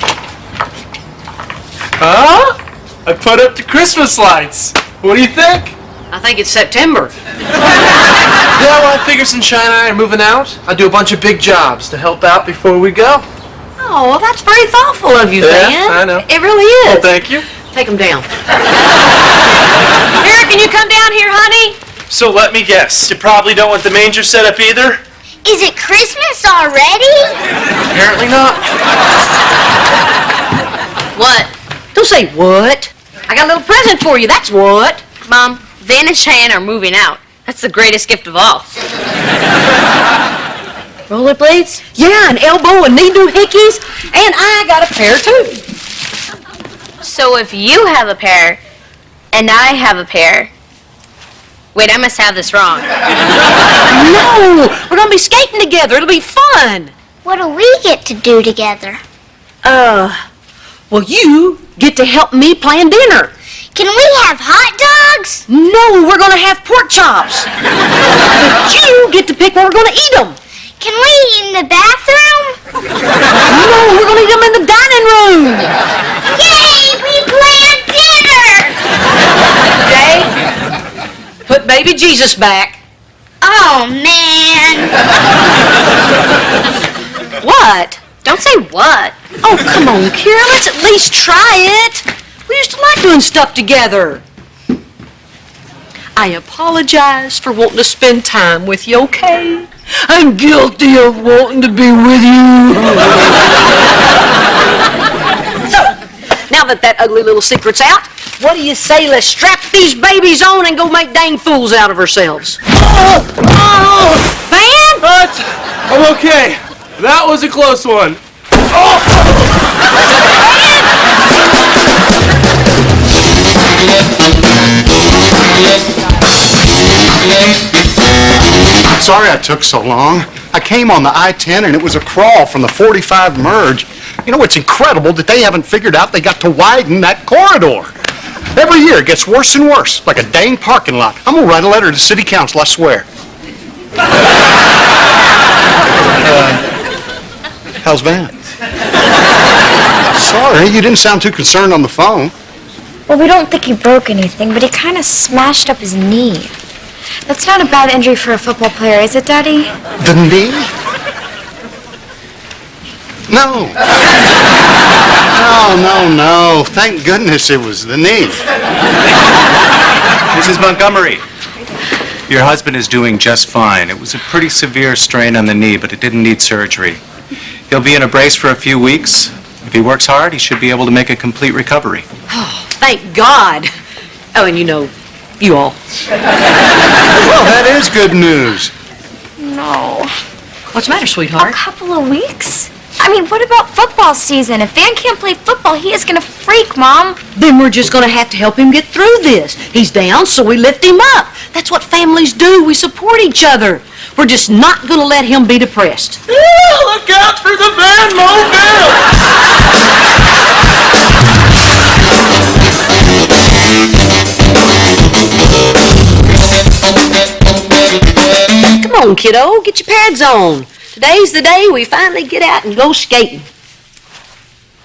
Huh? I put up the Christmas lights. What do you think? I think it's September. Yeah, well, I figure since Shine and I are moving out, I'll do a bunch of big jobs to help out before we go. Oh, well, that's very thoughtful of you, Yeah, Van. I know. It really is. Well, thank you. Take them down. Here, can you come down here, honey? So let me guess, you probably don't want the manger set up either? Is it Christmas already? Apparently not. What? Don't say what. I got a little present for you, that's what. Mom, Van and Cheyenne are moving out. That's the greatest gift of all. Rollerblades? Yeah, an elbow and knee new hickeys. And I got a pair, too. So if you have a pair, and I have a pair... Wait, I must have this wrong. No! We're gonna be skating together. It'll be fun. What do we get to do together? Well, you get to help me plan dinner. Can we have hot dogs? No, we're gonna have pork chops. But you get to pick where we're gonna eat them. Can we eat in the bathroom? No, we're gonna eat them in the dining room. Yay! We planned dinner! Jay, put baby Jesus back. Oh, man. What? Don't say what. Oh, come on, Kira. Let's at least try it. We used to like doing stuff together. I apologize for wanting to spend time with you, okay? I'm guilty of wanting to be with you. So, now that ugly little secret's out, what do you say let's strap these babies on and go make dang fools out of ourselves? Van? But I'm okay. That was a close one. Sorry I took so long. I came on the I-10 and it was a crawl from the 45 merge. You know, it's incredible that they haven't figured out they got to widen that corridor. Every year it gets worse and worse, like a dang parking lot. I'm gonna write a letter to city council, I swear. How's Van? Sorry, you didn't sound too concerned on the phone. Well, we don't think he broke anything, but he kind of smashed up his knee. That's not a bad injury for a football player, is it, Daddy? The knee? No. No. Thank goodness it was the knee. Mrs. Montgomery, your husband is doing just fine. It was a pretty severe strain on the knee, but it didn't need surgery. He'll be in a brace for a few weeks. If he works hard, he should be able to make a complete recovery. Oh, thank God. Oh, and you know, you all. Well, that is good news. No. What's the matter, A sweetheart? couple of weeks? I mean, what about football season? If Van can't play football, he is gonna freak, Mom. Then we're just gonna have to help him get through this. He's down, so we lift him up. That's what families do. We support each other. We're just not gonna let him be depressed. Look out for the Van Mobile! Come on, kiddo, get your pads on. Today's the day we finally get out and go skating.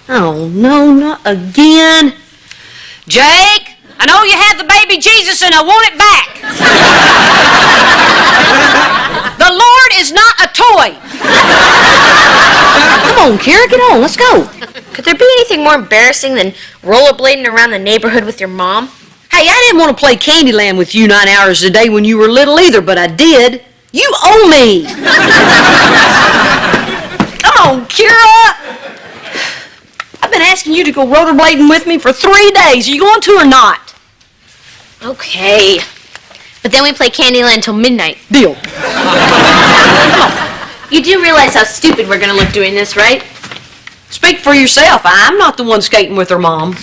Oh, no, not again. Jake, I know you have the baby Jesus and I want it back. The Lord is not a toy. Come on, Kira, get on, let's go. Could there be anything more embarrassing than rollerblading around the neighborhood with your mom? Hey, I didn't want to play Candyland with you 9 hours a day when you were little either, but I did. You owe me. Come on, Kira. I've been asking you to go rollerblading with me for 3 days. Are you going to or not? Okay. But then we play Candyland till midnight. Deal. You do realize how stupid we're gonna look doing this, right? Speak for yourself. I'm not the one skating with her mom.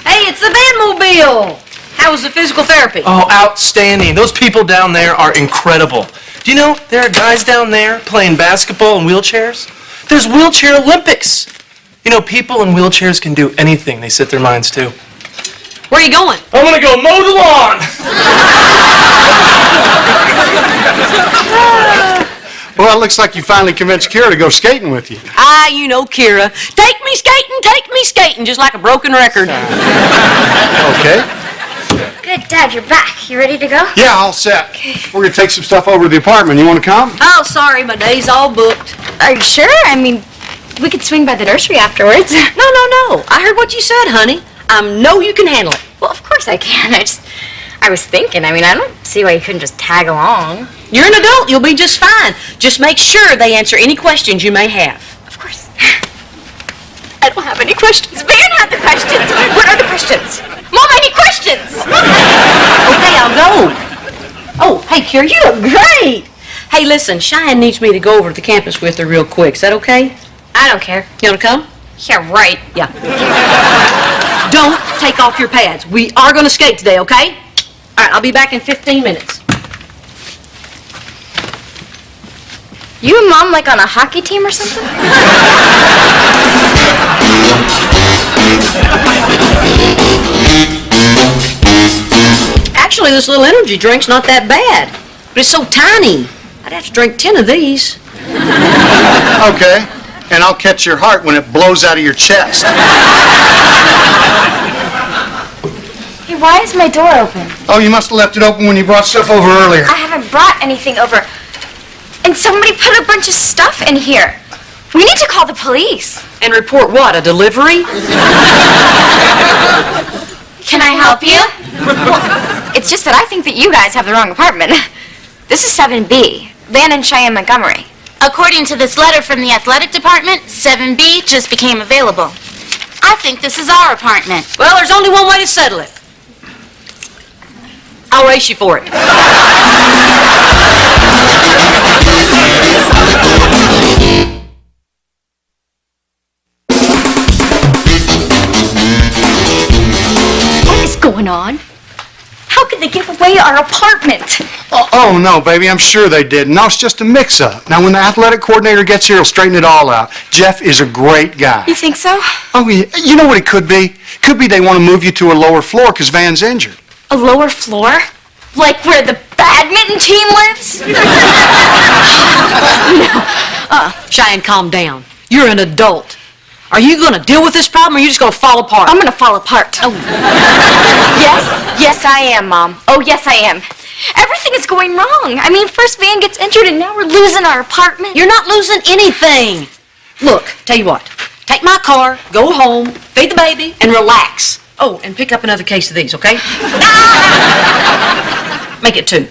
Hey, it's the Vanmobile. How was the physical therapy? Oh, outstanding. Those people down there are incredible. Do you know there are guys down there playing basketball in wheelchairs? There's wheelchair Olympics. You know, people in wheelchairs can do anything they set their minds to. Where are you going? I'm gonna go mow the lawn. Well, it looks like you finally convinced Kira to go skating with you. You know Kira. Take me skating, just like a broken record. Okay. Good, Dad, you're back. You ready to go? Yeah, all set. We're gonna take some stuff over to the apartment. You want to come? Oh, sorry, my day's all booked. Are you sure? I mean, we could swing by the nursery afterwards. No. I heard what you said, honey. I know you can handle it. Well, of course I can. I was thinking, I don't see why you couldn't just tag along. You're an adult. You'll be just fine. Just make sure they answer any questions you may have. Of course. I don't have any questions. Van had the questions. What are the questions? Mom, I need questions. Okay, I'll go. Oh, hey, Kira, you look great. Hey, listen, Cheyenne needs me to go over to the campus with her real quick. Is that okay? I don't care. You want to come? Yeah, right. Yeah. Don't take off your pads. We are going to skate today, okay? All right, I'll be back in 15 minutes. You and Mom like on a hockey team or something? Actually, this little energy drink's not that bad. But it's so tiny. I'd have to drink 10 of these. Okay. And I'll catch your heart when it blows out of your chest. Hey, why is my door open? Oh, you must have left it open when you brought stuff over earlier. I haven't brought anything over. And somebody put a bunch of stuff in here. We need to call the police. And report what, a delivery? Can I help you? Well, it's just that I think that you guys have the wrong apartment. This is 7B, Van and Cheyenne Montgomery. According to this letter from the athletic department, 7B just became available. I think this is our apartment. Well, there's only one way to settle it. I'll race you for it. What is going on? How could they give away our apartment? Oh, no, baby, I'm sure they did. No, it's just a mix-up. Now, when the athletic coordinator gets here, he'll straighten it all out. Jeff is a great guy. You think so? Oh, yeah. You know what it could be? Could be they want to move you to a lower floor because Van's injured. A lower floor? Like where the badminton team lives? Cheyenne, calm down. You're an adult. Are you going to deal with this problem, or are you just going to fall apart? I'm going to fall apart. Oh. Yes, I am, Mom. Oh, yes, I am. Everything is going wrong. I mean, first Van gets injured, and now we're losing our apartment. You're not losing anything. Look, tell you what. Take my car, go home, feed the baby, and relax. Oh, and pick up another case of these, okay? Make it 2.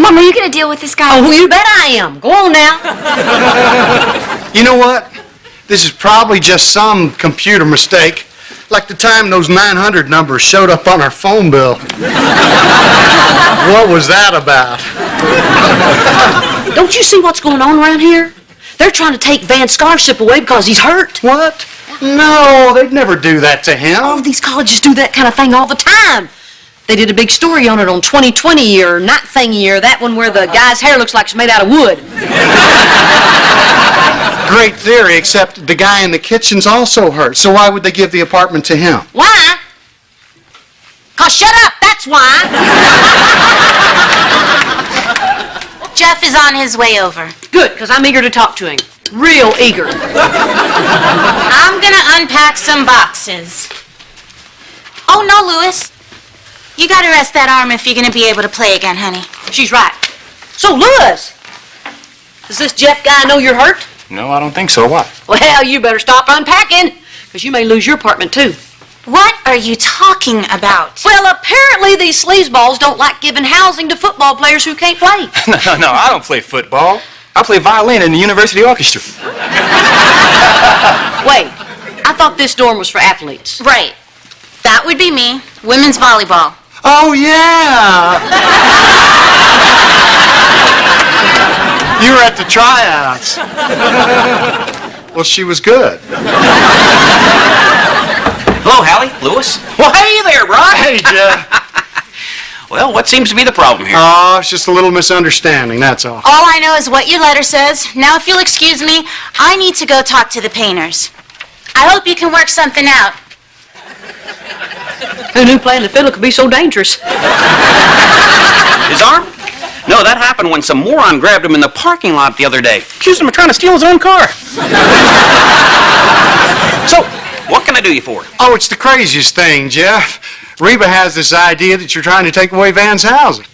Mom, are you going to deal with this guy? Oh, you bet I am. Go on now. You know what? This is probably just some computer mistake. Like the time those 900 numbers showed up on our phone bill. What was that about? Don't you see what's going on around here? They're trying to take Van's scholarship away because he's hurt. What? No, they'd never do that to him. Oh, these colleges do that kind of thing all the time. They did a big story on it on 2020 or Not Thing Year, that one where the guy's hair looks like it's made out of wood. Great theory, except the guy in the kitchen's also hurt. So why would they give the apartment to him? Why? 'Cause shut up, that's why. Jeff is on his way over. Good, because I'm eager to talk to him. Real eager. I'm gonna unpack some boxes. Oh, no, Louis. You gotta rest that arm if you're gonna be able to play again, honey. She's right. So, Louis, Does this Jeff guy know you're hurt? No, I don't think so. Why? Well, you better stop unpacking, because you may lose your apartment, too. What are you talking about? Well, apparently these sleazeballs don't like giving housing to football players who can't play. No, I don't play football. I play violin in the university orchestra. Wait, I thought this dorm was for athletes. Right. That would be me. Women's volleyball. Oh, yeah. You were at the tryouts. Well, she was good. Hello, Hallie, Lewis. Well, hey there, Brock. Hey, Jeff. Well, what seems to be the problem here? Oh, it's just a little misunderstanding, that's all. All I know is what your letter says. Now, if you'll excuse me, I need to go talk to the painters. I hope you can work something out. Who knew playing the fiddle could be so dangerous? His arm? No, that happened when some moron grabbed him in the parking lot the other day. Accused him of trying to steal his own car. So, what can I do you for? Oh, it's the craziest thing, Jeff. Reba has this idea that you're trying to take away Van's housing.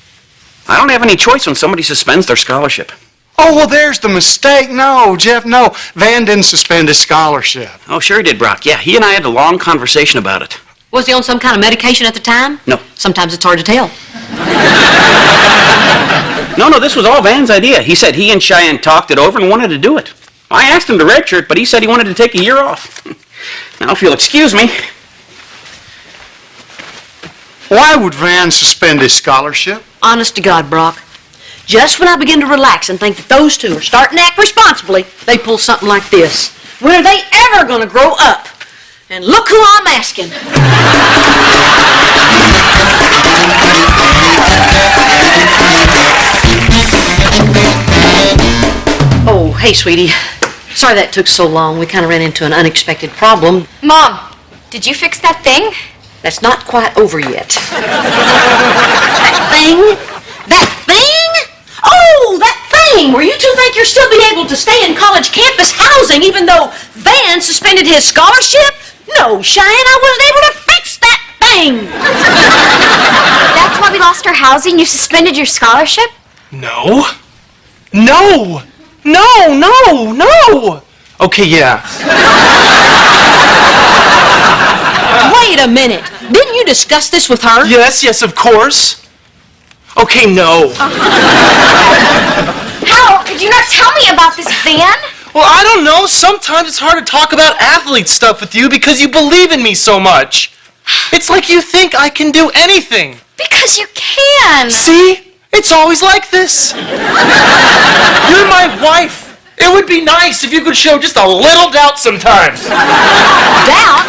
I don't have any choice when somebody suspends their scholarship. Oh, well, there's the mistake. No, Jeff, no. Van didn't suspend his scholarship. Oh, sure he did, Brock. Yeah, he and I had a long conversation about it. Was he on some kind of medication at the time? No. Sometimes it's hard to tell. No, this was all Van's idea. He said he and Cheyenne talked it over and wanted to do it. I asked him to redshirt, but he said he wanted to take a year off. Now, if you'll excuse me. Why would Van suspend his scholarship? Honest to God, Brock. Just when I begin to relax and think that those two are starting to act responsibly, they pull something like this. When are they ever going to grow up? And look who I'm asking. Oh, hey, sweetie. Sorry that took so long. We kind of ran into an unexpected problem. Mom, did you fix that thing? That's not quite over yet. That thing? That thing? Oh, that thing where you two think you'll still be able to stay in college campus housing even though Van suspended his scholarship? No, Cheyenne, I wasn't able to fix that thing. That's why we lost our housing? You suspended your scholarship? No. No. No, no, no. Okay, yeah. Wait a minute. Didn't you discuss this with her? Yes, of course. Okay, no. How? Could you not tell me about this Van? Well, I don't know. Sometimes it's hard to talk about athlete stuff with you because you believe in me so much. It's like you think I can do anything. Because you can. See? It's always like this. You're my wife. It would be nice if you could show just a little doubt sometimes. Doubt?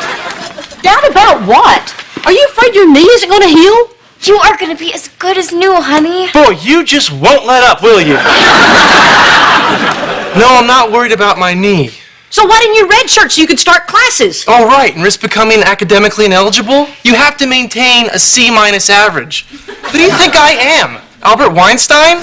Doubt about what? Are you afraid your knee isn't going to heal? You are going to be as good as new, honey. Boy, you just won't let up, will you? No, I'm not worried about my knee. So why didn't you redshirt so you could start classes? All right, and risk becoming academically ineligible? You have to maintain a C- average. Who do you think I am? Albert Weinstein?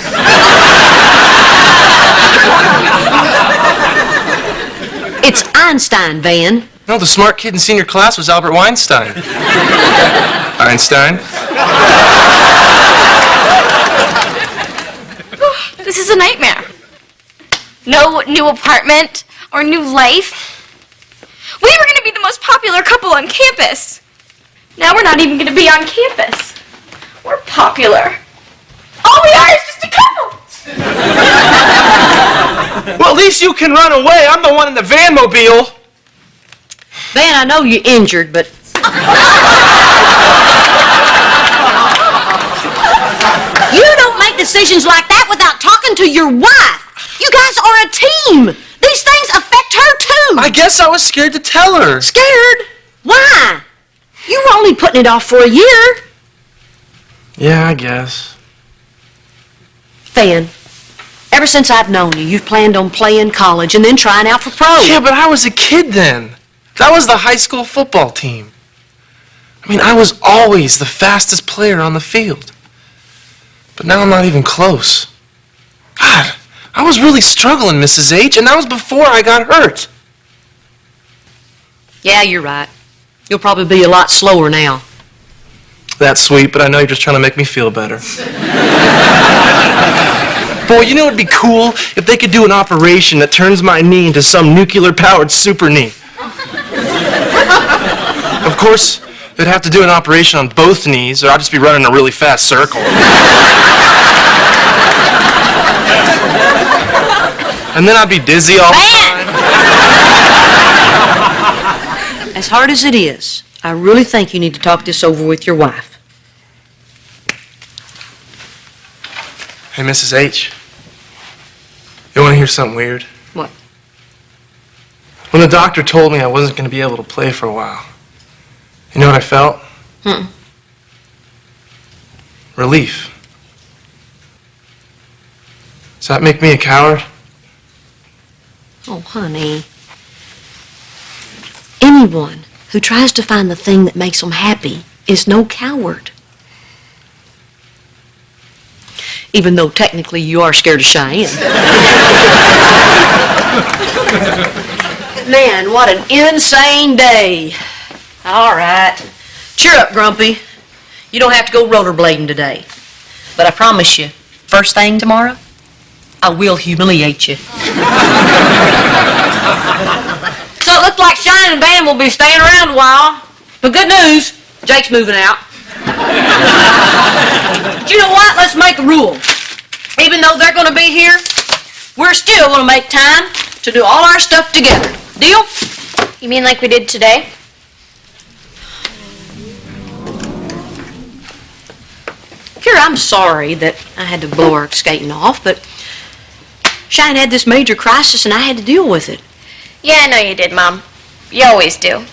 It's Einstein, Van. No, the smart kid in senior class was Albert Weinstein. Einstein? This is a nightmare. No new apartment or new life. We were going to be the most popular couple on campus. Now we're not even going to be on campus. We're popular. All we are is just a couple. Well, at least you can run away. I'm the one in the van mobile. Van, I know you're injured, but... You don't make decisions like that without talking to your wife. You guys are a team. These things affect her, too. I guess I was scared to tell her. Scared? Why? You were only putting it off for a year. Yeah, I guess. Van, ever since I've known you, you've planned on playing college and then trying out for pro. Yeah, but I was a kid then. That was the high school football team. I mean, I was always the fastest player on the field. But now I'm not even close. God, I was really struggling, Mrs. H, and that was before I got hurt. Yeah, you're right. You'll probably be a lot slower now. That's sweet, but I know you're just trying to make me feel better. Boy, you know it'd be cool if they could do an operation that turns my knee into some nuclear-powered super knee. Of course, they'd have to do an operation on both knees, or I'd just be running a really fast circle. And then I'd be dizzy all the time. As hard as it is, I really think you need to talk this over with your wife. Hey, Mrs. H. You want to hear something weird? What? When the doctor told me I wasn't going to be able to play for a while, you know what I felt? Relief. Does that make me a coward? Oh, honey. Anyone who tries to find the thing that makes them happy is no coward. Even though technically you are scared of Cheyenne. Man, what an insane day. All right. Cheer up, Grumpy. You don't have to go rollerblading today. But I promise you, first thing tomorrow, I will humiliate you. So it looks like Cheyenne and Van will be staying around a while. But good news, Jake's moving out. But you know what? Let's make a rule. Even though they're going to be here, we're still going to make time to do all our stuff together. Deal? You mean like we did today? Kira, I'm sorry that I had to blow our skating off, but Cheyenne had this major crisis and I had to deal with it. Yeah, I know you did, Mom. You always do.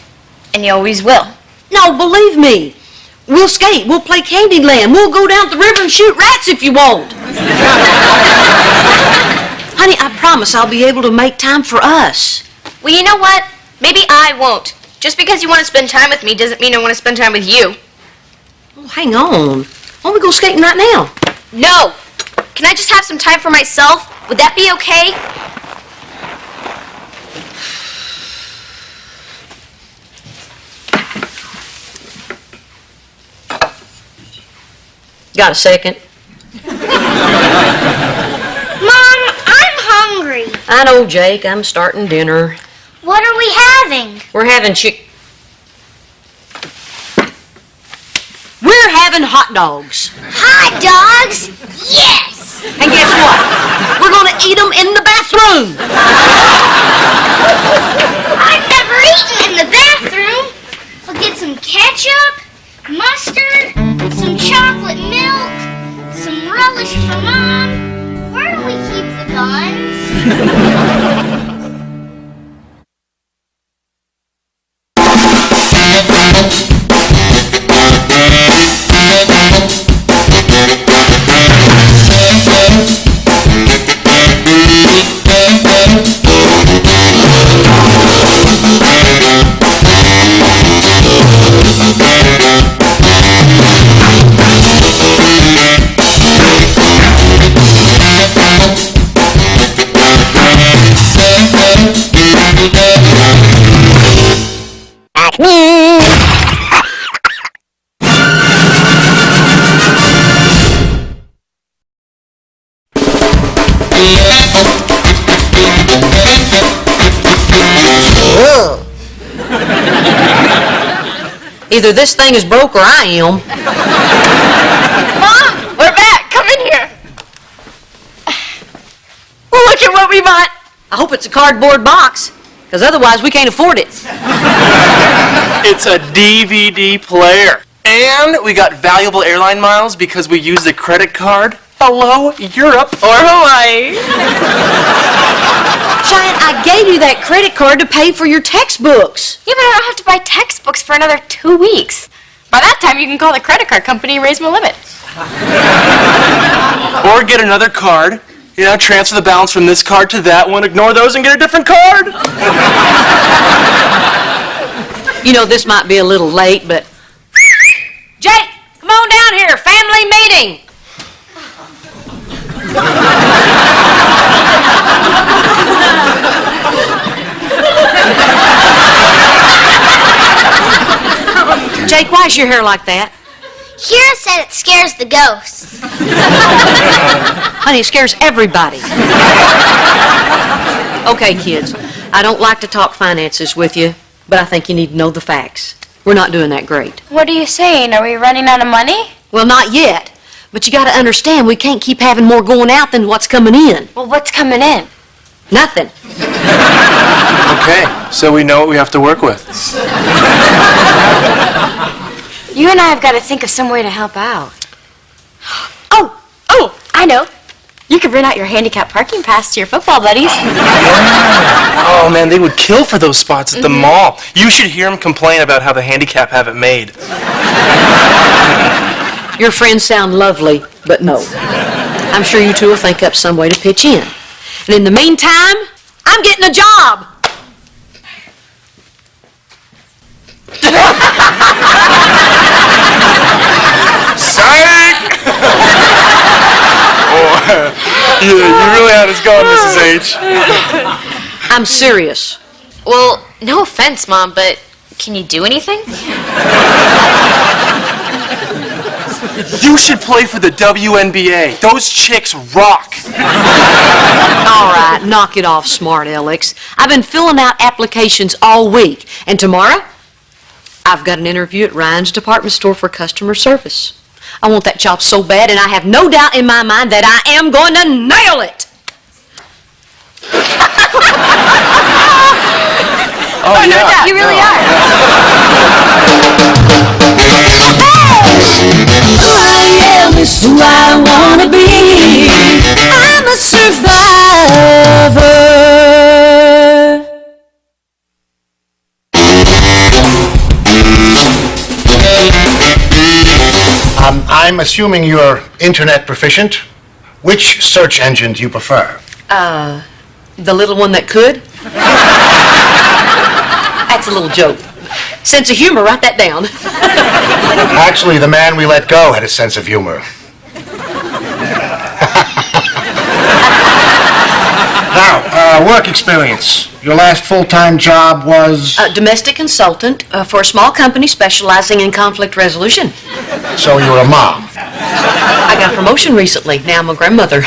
And you always will. No, believe me. We'll skate. We'll play Candyland. We'll go down the river and shoot rats if you want. Honey, I promise I'll be able to make time for us. Well, you know what? Maybe I won't. Just because you want to spend time with me doesn't mean I want to spend time with you. Oh, hang on. Why don't we go skating right now? No! Can I just have some time for myself? Would that be okay? Got a second? Mom, I'm hungry. I know, Jake. I'm starting dinner. What are we having? We're having We're having hot dogs. Hot dogs? Yes! And guess what? We're going to eat them in the bathroom. I've never eaten in the bathroom. I'll get some ketchup, mustard, some chocolate milk, some relish for Mom. Where do we keep the guns? Either this thing is broke or I am. Mom, we're back. Come in here. Look at what we bought. I hope it's a cardboard box, because otherwise we can't afford it. It's a DVD player. And we got valuable airline miles because we used a credit card. Hello, Europe or Hawaii. Cheyenne, I gave you that credit card to pay for your textbooks. Yeah, but I don't have to buy textbooks for another 2 weeks. By that time, you can call the credit card company and raise my limit. Or get another card. You know, transfer the balance from this card to that one, ignore those, and get a different card. You know, this might be a little late, but... Jake, come on down here. Family meeting. Jake, why is your hair like that? Kira said it scares the ghosts. Honey, it scares everybody. Okay, kids, I don't like to talk finances with you, but I think you need to know the facts. We're not doing that great. What are you saying? Are we running out of money? Well, not yet. But you got to understand, we can't keep having more going out than what's coming in. Well, what's coming in? Nothing. Okay, so we know what we have to work with. You and I have got to think of some way to help out. Oh, I know. You could rent out your handicap parking pass to your football buddies. Oh, man, they would kill for those spots at the mall. You should hear them complain about how the handicap have it made. Your friends sound lovely, but no. I'm sure you two will think up some way to pitch in. And in the meantime, I'm getting a job. Psych! Yeah, you really had us going, Mrs. H. I'm serious. Well, no offense, Mom, but can you do anything? You should play for the WNBA. Those chicks rock. All right, knock it off, smart Alex. I've been filling out applications all week, and tomorrow, I've got an interview at Ryan's department store for customer service. I want that job so bad, and I have no doubt in my mind that I am going to nail it. Oh, no doubt, you really are. I am is who I wanna be. I'm a survivor. I'm assuming you're internet proficient. Which search engine do you prefer? The little one that could? That's a little joke. Sense of humor, write that down. Actually, the man we let go had a sense of humor. Now, work experience. Your last full-time job was? Domestic consultant for a small company specializing in conflict resolution. So you were a mom. I got a promotion recently. Now I'm a grandmother. The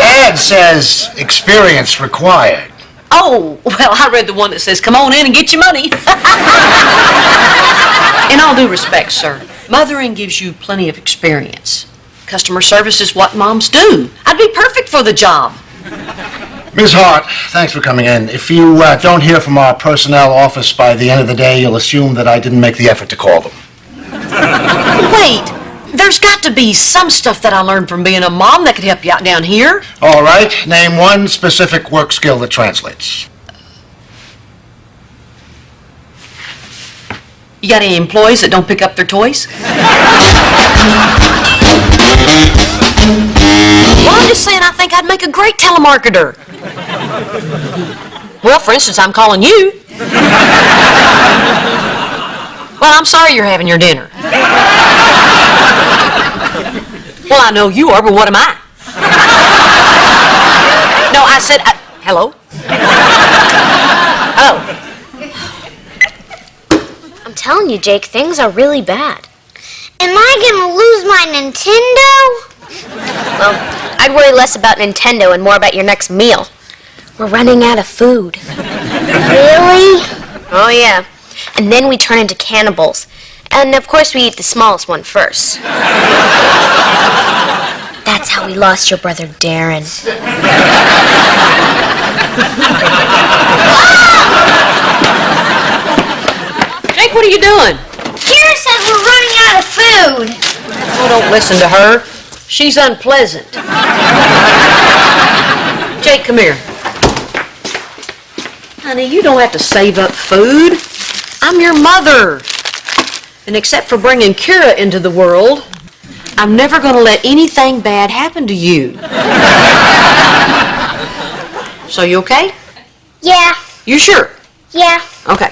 ad says experience required. Oh, well, I read the one that says, come on in and get your money. In all due respect, sir, mothering gives you plenty of experience. Customer service is what moms do. I'd be perfect for the job. Ms. Hart, thanks for coming in. If you don't hear from our personnel office by the end of the day, you'll assume that I didn't make the effort to call them. Wait, there's got to be some stuff that I learned from being a mom that could help you out down here. All right, name one specific work skill that translates. You got any employees that don't pick up their toys? Well, I'm just saying I think I'd make a great telemarketer. Well, for instance, I'm calling you. Well, I'm sorry you're having your dinner. Well, I know you are, but what am I? No, I said, hello? Oh. I'm telling you, Jake, things are really bad. Am I gonna lose my Nintendo? Well, I'd worry less about Nintendo and more about your next meal. We're running out of food. Really? Oh, yeah. And then we turn into cannibals. And, of course, we eat the smallest one first. That's how we lost your brother, Darren. Jake, what are you doing? Kira says we're running out of food. Oh, don't listen to her. She's unpleasant. Jake, come here. Honey, you don't have to save up food. I'm your mother. And except for bringing Kira into the world, I'm never going to let anything bad happen to you. So you okay? Yeah. You sure? Yeah. Okay.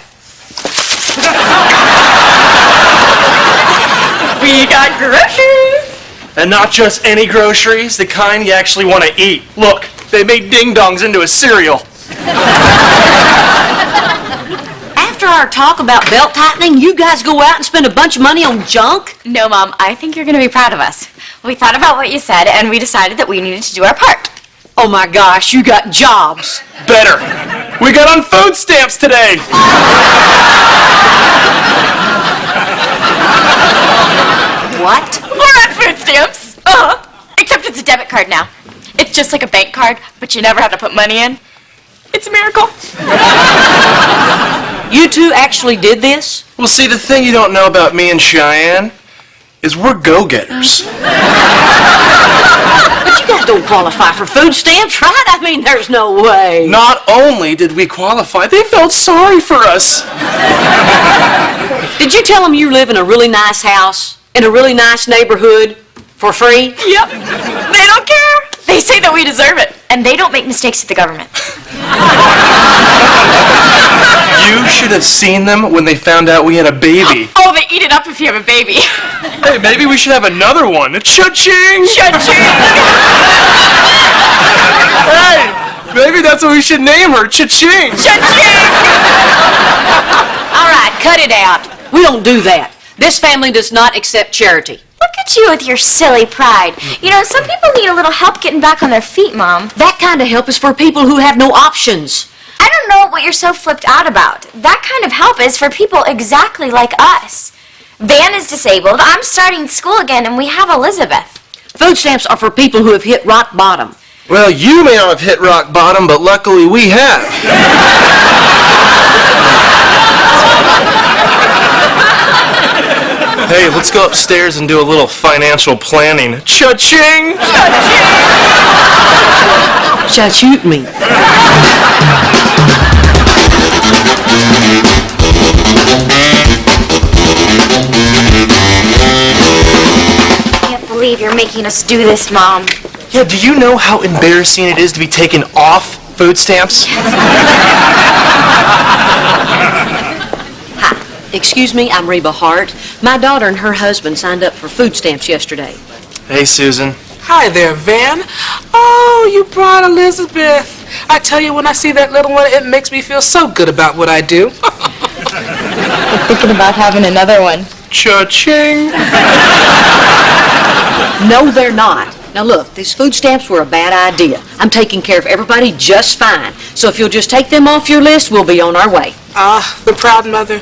We got groceries. And not just any groceries, the kind you actually want to eat. Look, they made ding-dongs into a cereal. After after our talk about belt tightening, you guys go out and spend a bunch of money on junk? No, Mom, I think you're going to be proud of us. We thought about what you said, and we decided that we needed to do our part. Oh my gosh, you got jobs. Better. We got on food stamps today. What? We're on food stamps. Except it's a debit card now. It's just like a bank card, but you never have to put money in. It's a miracle. You two actually did this? Well, see, the thing you don't know about me and Cheyenne is we're go-getters. But you guys don't qualify for food stamps, right? I mean, there's no way. Not only did we qualify, they felt sorry for us. Did you tell them you live in a really nice house, in a really nice neighborhood, for free? Yep. They don't care. They say that we deserve it. And they don't make mistakes with the government. You should have seen them when they found out we had a baby. Oh, they eat it up if you have a baby. Hey, maybe we should have another one. Cha-ching! Cha-ching! Hey, maybe that's what we should name her. Cha-ching! Cha-ching! All right, cut it out. We don't do that. This family does not accept charity. Look at you with your silly pride. You know, some people need a little help getting back on their feet, Mom. That kind of help is for people who have no options. I don't know what you're so flipped out about. That kind of help is for people exactly like us. Van is disabled, I'm starting school again, and we have Elizabeth. Food stamps are for people who have hit rock bottom. Well, you may not have hit rock bottom, but luckily we have. Hey, let's go upstairs and do a little financial planning. Cha-ching! Cha-shoot me. I can't believe you're making us do this, Mom. Yeah, do you know how embarrassing it is to be taken off food stamps? Excuse me, I'm Reba Hart. My daughter and her husband signed up for food stamps yesterday. Hey, Susan. Hi there, Van. Oh, you brought Elizabeth. I tell you, when I see that little one, it makes me feel so good about what I do. I'm thinking about having another one. Cha-ching! No, they're not. Now look, these food stamps were a bad idea. I'm taking care of everybody just fine. So if you'll just take them off your list, we'll be on our way. The proud mother.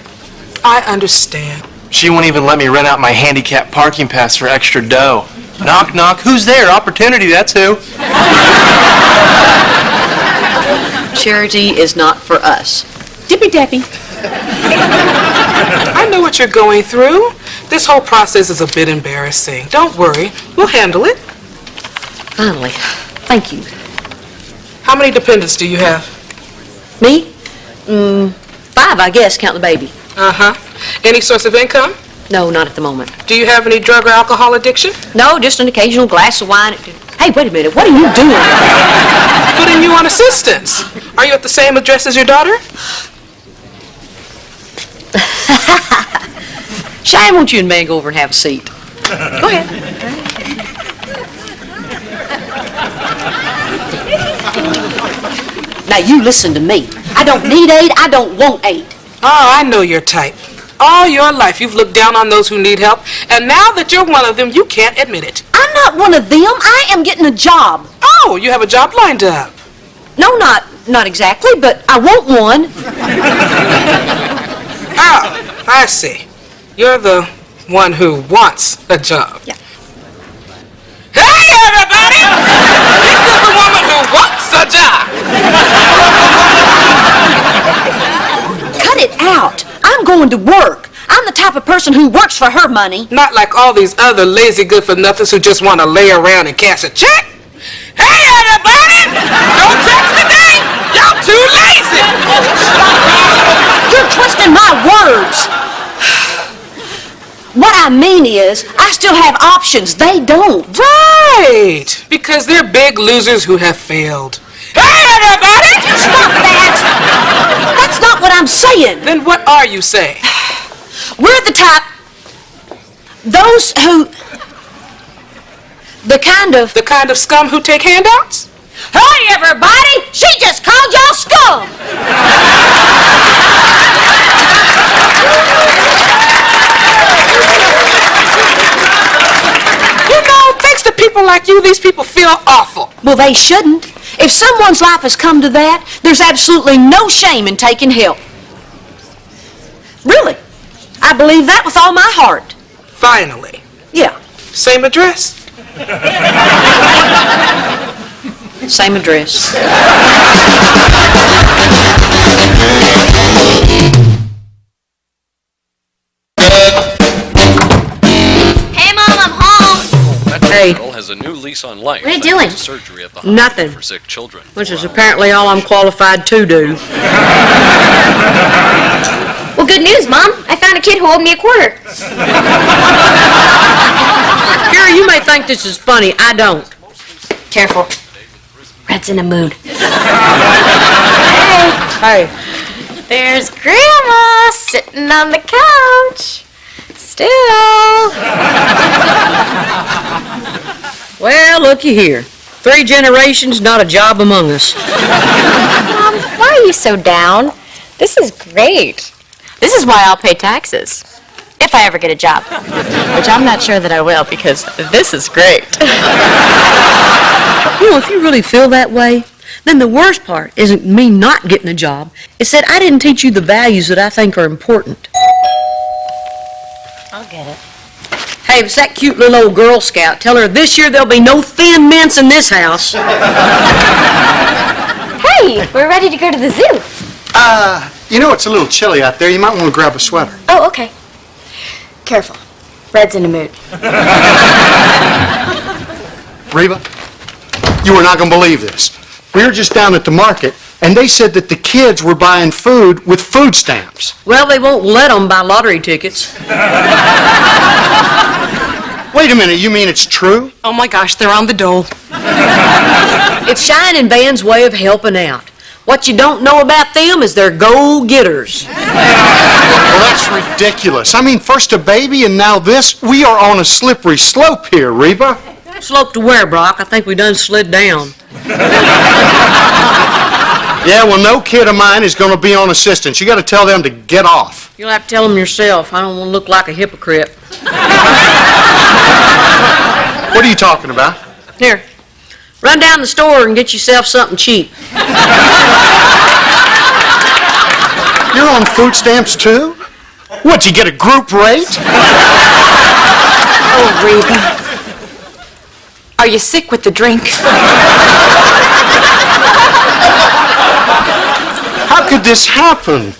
I understand. She won't even let me rent out my handicap parking pass for extra dough. Knock, knock. Who's there? Opportunity, that's who. Charity is not for us. Dippy-dappy. I know what you're going through. This whole process is a bit embarrassing. Don't worry. We'll handle it. Finally. Thank you. How many dependents do you have? Me? 5, I guess, count the baby. Uh-huh. Any source of income? No, not at the moment. Do you have any drug or alcohol addiction? No, just an occasional glass of wine. Hey, wait a minute. What are you doing? Putting you on assistance. Are you at the same address as your daughter? Cheyenne, won't you and man go over and have a seat? Go ahead. Now, you listen to me. I don't need aid. I don't want aid. Oh, I know your type. All your life you've looked down on those who need help, and now that you're one of them, you can't admit it. I'm not one of them. I am getting a job. Oh, you have a job lined up. No, not exactly, but I want one. Oh, I see. You're the one who wants a job. Yeah. Hey, everybody! This is the woman who wants a job. Cut it out. I'm going to work. I'm the type of person who works for her money. Not like all these other lazy good-for-nothings who just want to lay around and cash a check. Hey, everybody! No checks today! Y'all too lazy! You're twisting my words. What I mean is, I still have options. They don't. Right! Because they're big losers who have failed. Hey, everybody! Stop that! That's not what I'm saying. Then what are you saying? We're the type... Those who... The kind of scum who take handouts? Hey, everybody! She just called y'all scum! like you, these people feel awful. Well, they shouldn't. If someone's life has come to that, there's absolutely no shame in taking help. Really. I believe that with all my heart. Finally. Yeah. Same address? Same address. Hey, Mom, I'm home. Hey. Girl has a new lease on life. What are you thanks doing? to Surgery at the Nothing. hospital for sick children. Which is apparently all I'm qualified to do. Well, good news, Mom. I found a kid who owed me a quarter. Gary, you may think this is funny. I don't. Careful. Red's in a mood. Hey. There's Grandma sitting on the couch. Still. Well, looky here. 3 generations, not a job among us. Mom, why are you so down? This is great. This is why I'll pay taxes. If I ever get a job. Which I'm not sure that I will, because this is great. You know, if you really feel that way, then the worst part isn't me not getting a job. It's that I didn't teach you the values that I think are important. I'll get it. Hey, if it's that cute little old Girl Scout, tell her this year there'll be no thin mints in this house. Hey, we're ready to go to the zoo. You know it's a little chilly out there. You might want to grab a sweater. Oh, okay. Careful. Red's in a mood. Reba, you are not going to believe this. We were just down at the market, and they said that the kids were buying food with food stamps. Well, they won't let them buy lottery tickets. Wait a minute, you mean it's true? Oh my gosh, they're on the dole. It's Shine and Van's way of helping out. What you don't know about them is they're go-getters. Well, that's ridiculous. I mean, first a baby and now this. We are on a slippery slope here, Reba. Slope to where, Brock? I think we done slid down. Yeah, well, no kid of mine is going to be on assistance. You got to tell them to get off. You'll have to tell them yourself. I don't want to look like a hypocrite. What are you talking about? Here, run down the store and get yourself something cheap. You're on food stamps, too? What, you get a group rate? Oh, Reba. Are you sick with the drink? How could this happen?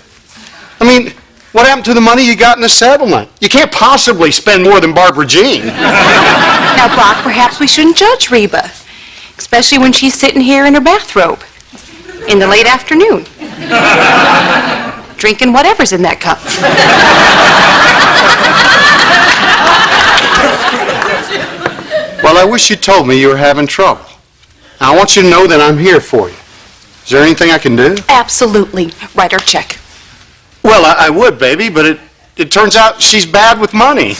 I mean, what happened to the money you got in the settlement? You can't possibly spend more than Barbara Jean. Now, Brock, perhaps we shouldn't judge Reba, especially when she's sitting here in her bathrobe in the late afternoon, drinking whatever's in that cup. Well, I wish you told me you were having trouble. Now, I want you to know that I'm here for you. Is there anything I can do? Absolutely. Write her a check. Well, I would, baby, but it turns out she's bad with money.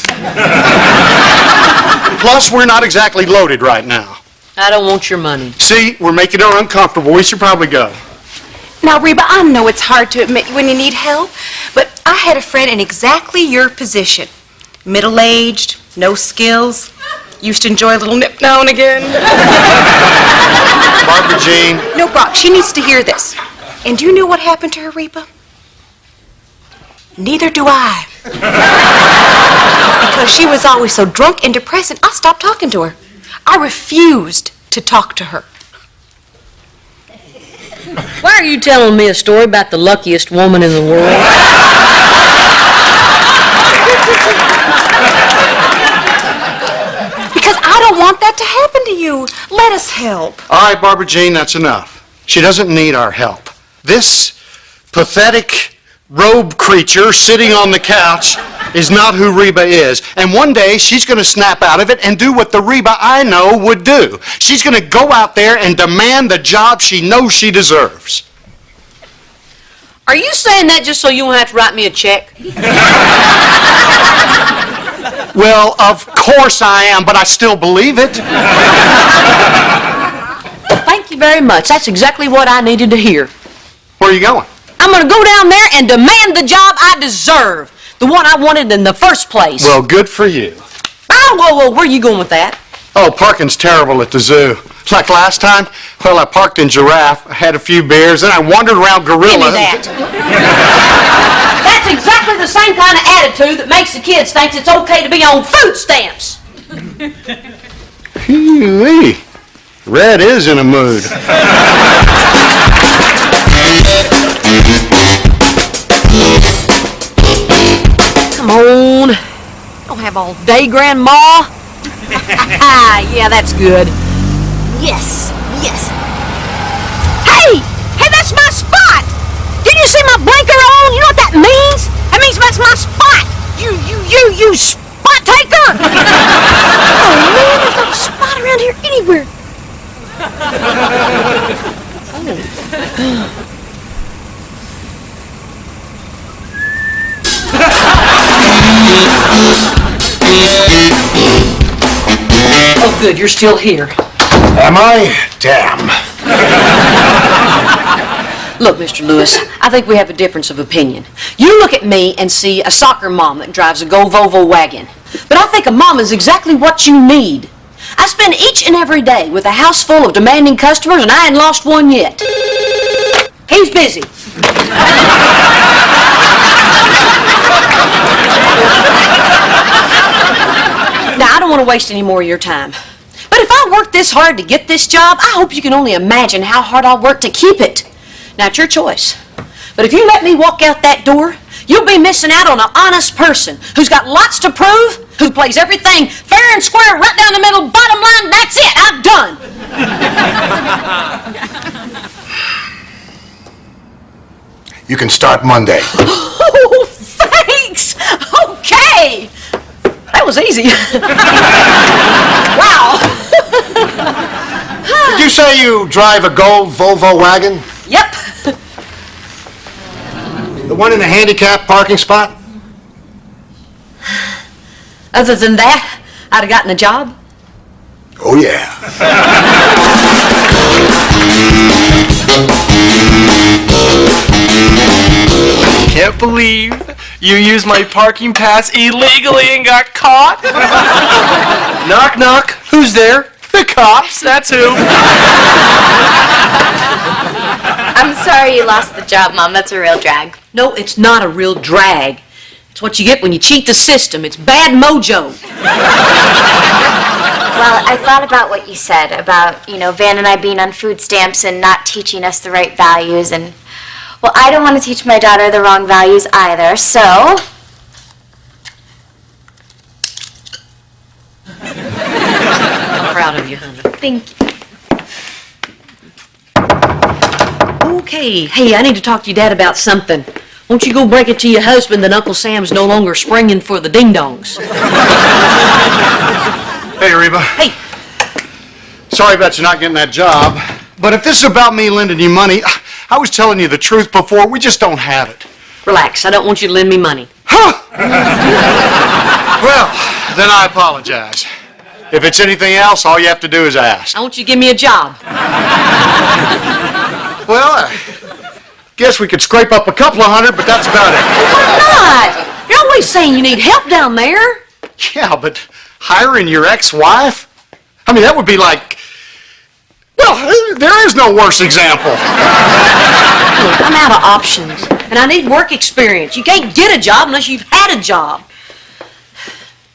Plus, we're not exactly loaded right now. I don't want your money. See, we're making her uncomfortable. We should probably go. Now, Reba, I know it's hard to admit when you need help, but I had a friend in exactly your position. Middle-aged, no skills, used to enjoy a little nip now and again. Barbara Jean. No, Brock, she needs to hear this. And do you know what happened to her, Reba? Neither do I. Because she was always so drunk and depressed, and I stopped talking to her. I refused to talk to her. Why are you telling me a story about the luckiest woman in the world? Because I don't want that to happen to you. Let us help. All right, Barbara Jean, that's enough. She doesn't need our help. This pathetic robe creature sitting on the couch is not who Reba is. And one day, she's going to snap out of it and do what the Reba I know would do. She's going to go out there and demand the job she knows she deserves. Are you saying that just so you won't have to write me a check? Well, of course I am, but I still believe it. Thank you very much. That's exactly what I needed to hear. Where are you going? I'm going to go down there and demand the job I deserve. The one I wanted in the first place. Well, good for you. Oh, whoa, where are you going with that? Oh, parking's terrible at the zoo. Like last time, well, I parked in Giraffe, I had a few beers, then I wandered around Gorilla. Give me that. That's exactly the same kind of attitude that makes the kids think it's okay to be on food stamps. Whee! Red is in a mood. Come on. Don't have all day, Grandma. Yeah, that's good. Yes, yes. Hey! Hey, that's my spot! Did you see my blinker on? You know what that means? That means that's my spot! You spot taker! Oh, man, there's not a spot around here anywhere. Oh, good, you're still here. Am I? Damn. Look, Mr. Lewis, I think we have a difference of opinion. You look at me and see a soccer mom that drives a gold Volvo wagon. But I think a mom is exactly what you need. I spend each and every day with a house full of demanding customers, and I ain't lost one yet. He's busy. Now, I don't want to waste any more of your time. But if I worked this hard to get this job, I hope you can only imagine how hard I'll work to keep it. Now, it's your choice. But if you let me walk out that door, you'll be missing out on an honest person who's got lots to prove, who plays everything fair and square, right down the middle, bottom line, that's it, I'm done. You can start Monday. Oh, thanks! Okay! That was easy. Wow! Did you say you drive a gold Volvo wagon? Yep. The one in the handicapped parking spot? Other than that, I'd have gotten a job. Oh, yeah. Can't believe you used my parking pass illegally and got caught. Knock, knock. Who's there? The cops. That's who. I'm sorry you lost the job, Mom. That's a real drag. No, it's not a real drag. It's what you get when you cheat the system. It's bad mojo. Well, I thought about what you said about, Van and I being on food stamps and not teaching us the right values. And, well, I don't want to teach my daughter the wrong values either, so... I'm proud of you, honey. Thank you. Okay. Hey, I need to talk to your dad about something. Won't you go break it to your husband that Uncle Sam's no longer springing for the ding-dongs? Hey, Reba. Hey. Sorry about you not getting that job. But if this is about me lending you money, I was telling you the truth before. We just don't have it. Relax. I don't want you to lend me money. Well, then I apologize. If it's anything else, all you have to do is ask. I want you to give me a job. Well, I guess we could scrape up a couple of hundred, but that's about it. Why not? You're always saying you need help down there. Yeah, but hiring your ex-wife? I mean, that would be like... Well, there is no worse example. Look, I'm out of options, and I need work experience. You can't get a job unless you've had a job.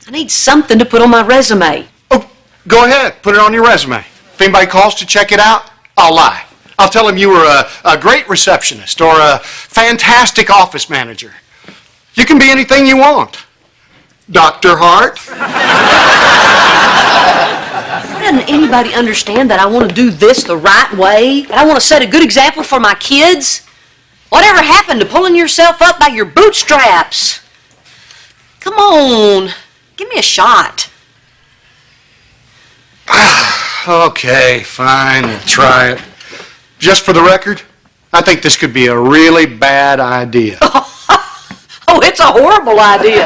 I need something to put on my resume. Oh, go ahead. Put it on your resume. If anybody calls to check it out, I'll lie. I'll tell them you were a great receptionist or a fantastic office manager. You can be anything you want. Dr. Hart. Doesn't anybody understand that I want to do this the right way? That I want to set a good example for my kids? Whatever happened to pulling yourself up by your bootstraps? Come on, give me a shot. Okay, fine, we'll try it. Just for the record, I think this could be a really bad idea. Oh, it's a horrible idea.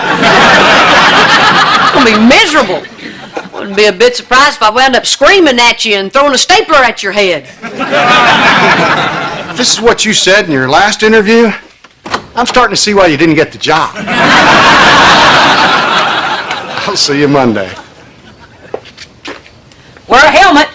It's going to be miserable. Wouldn't be a bit surprised if I wound up screaming at you and throwing a stapler at your head. If this is what you said in your last interview, I'm starting to see why you didn't get the job. I'll see you Monday. wear a helmet.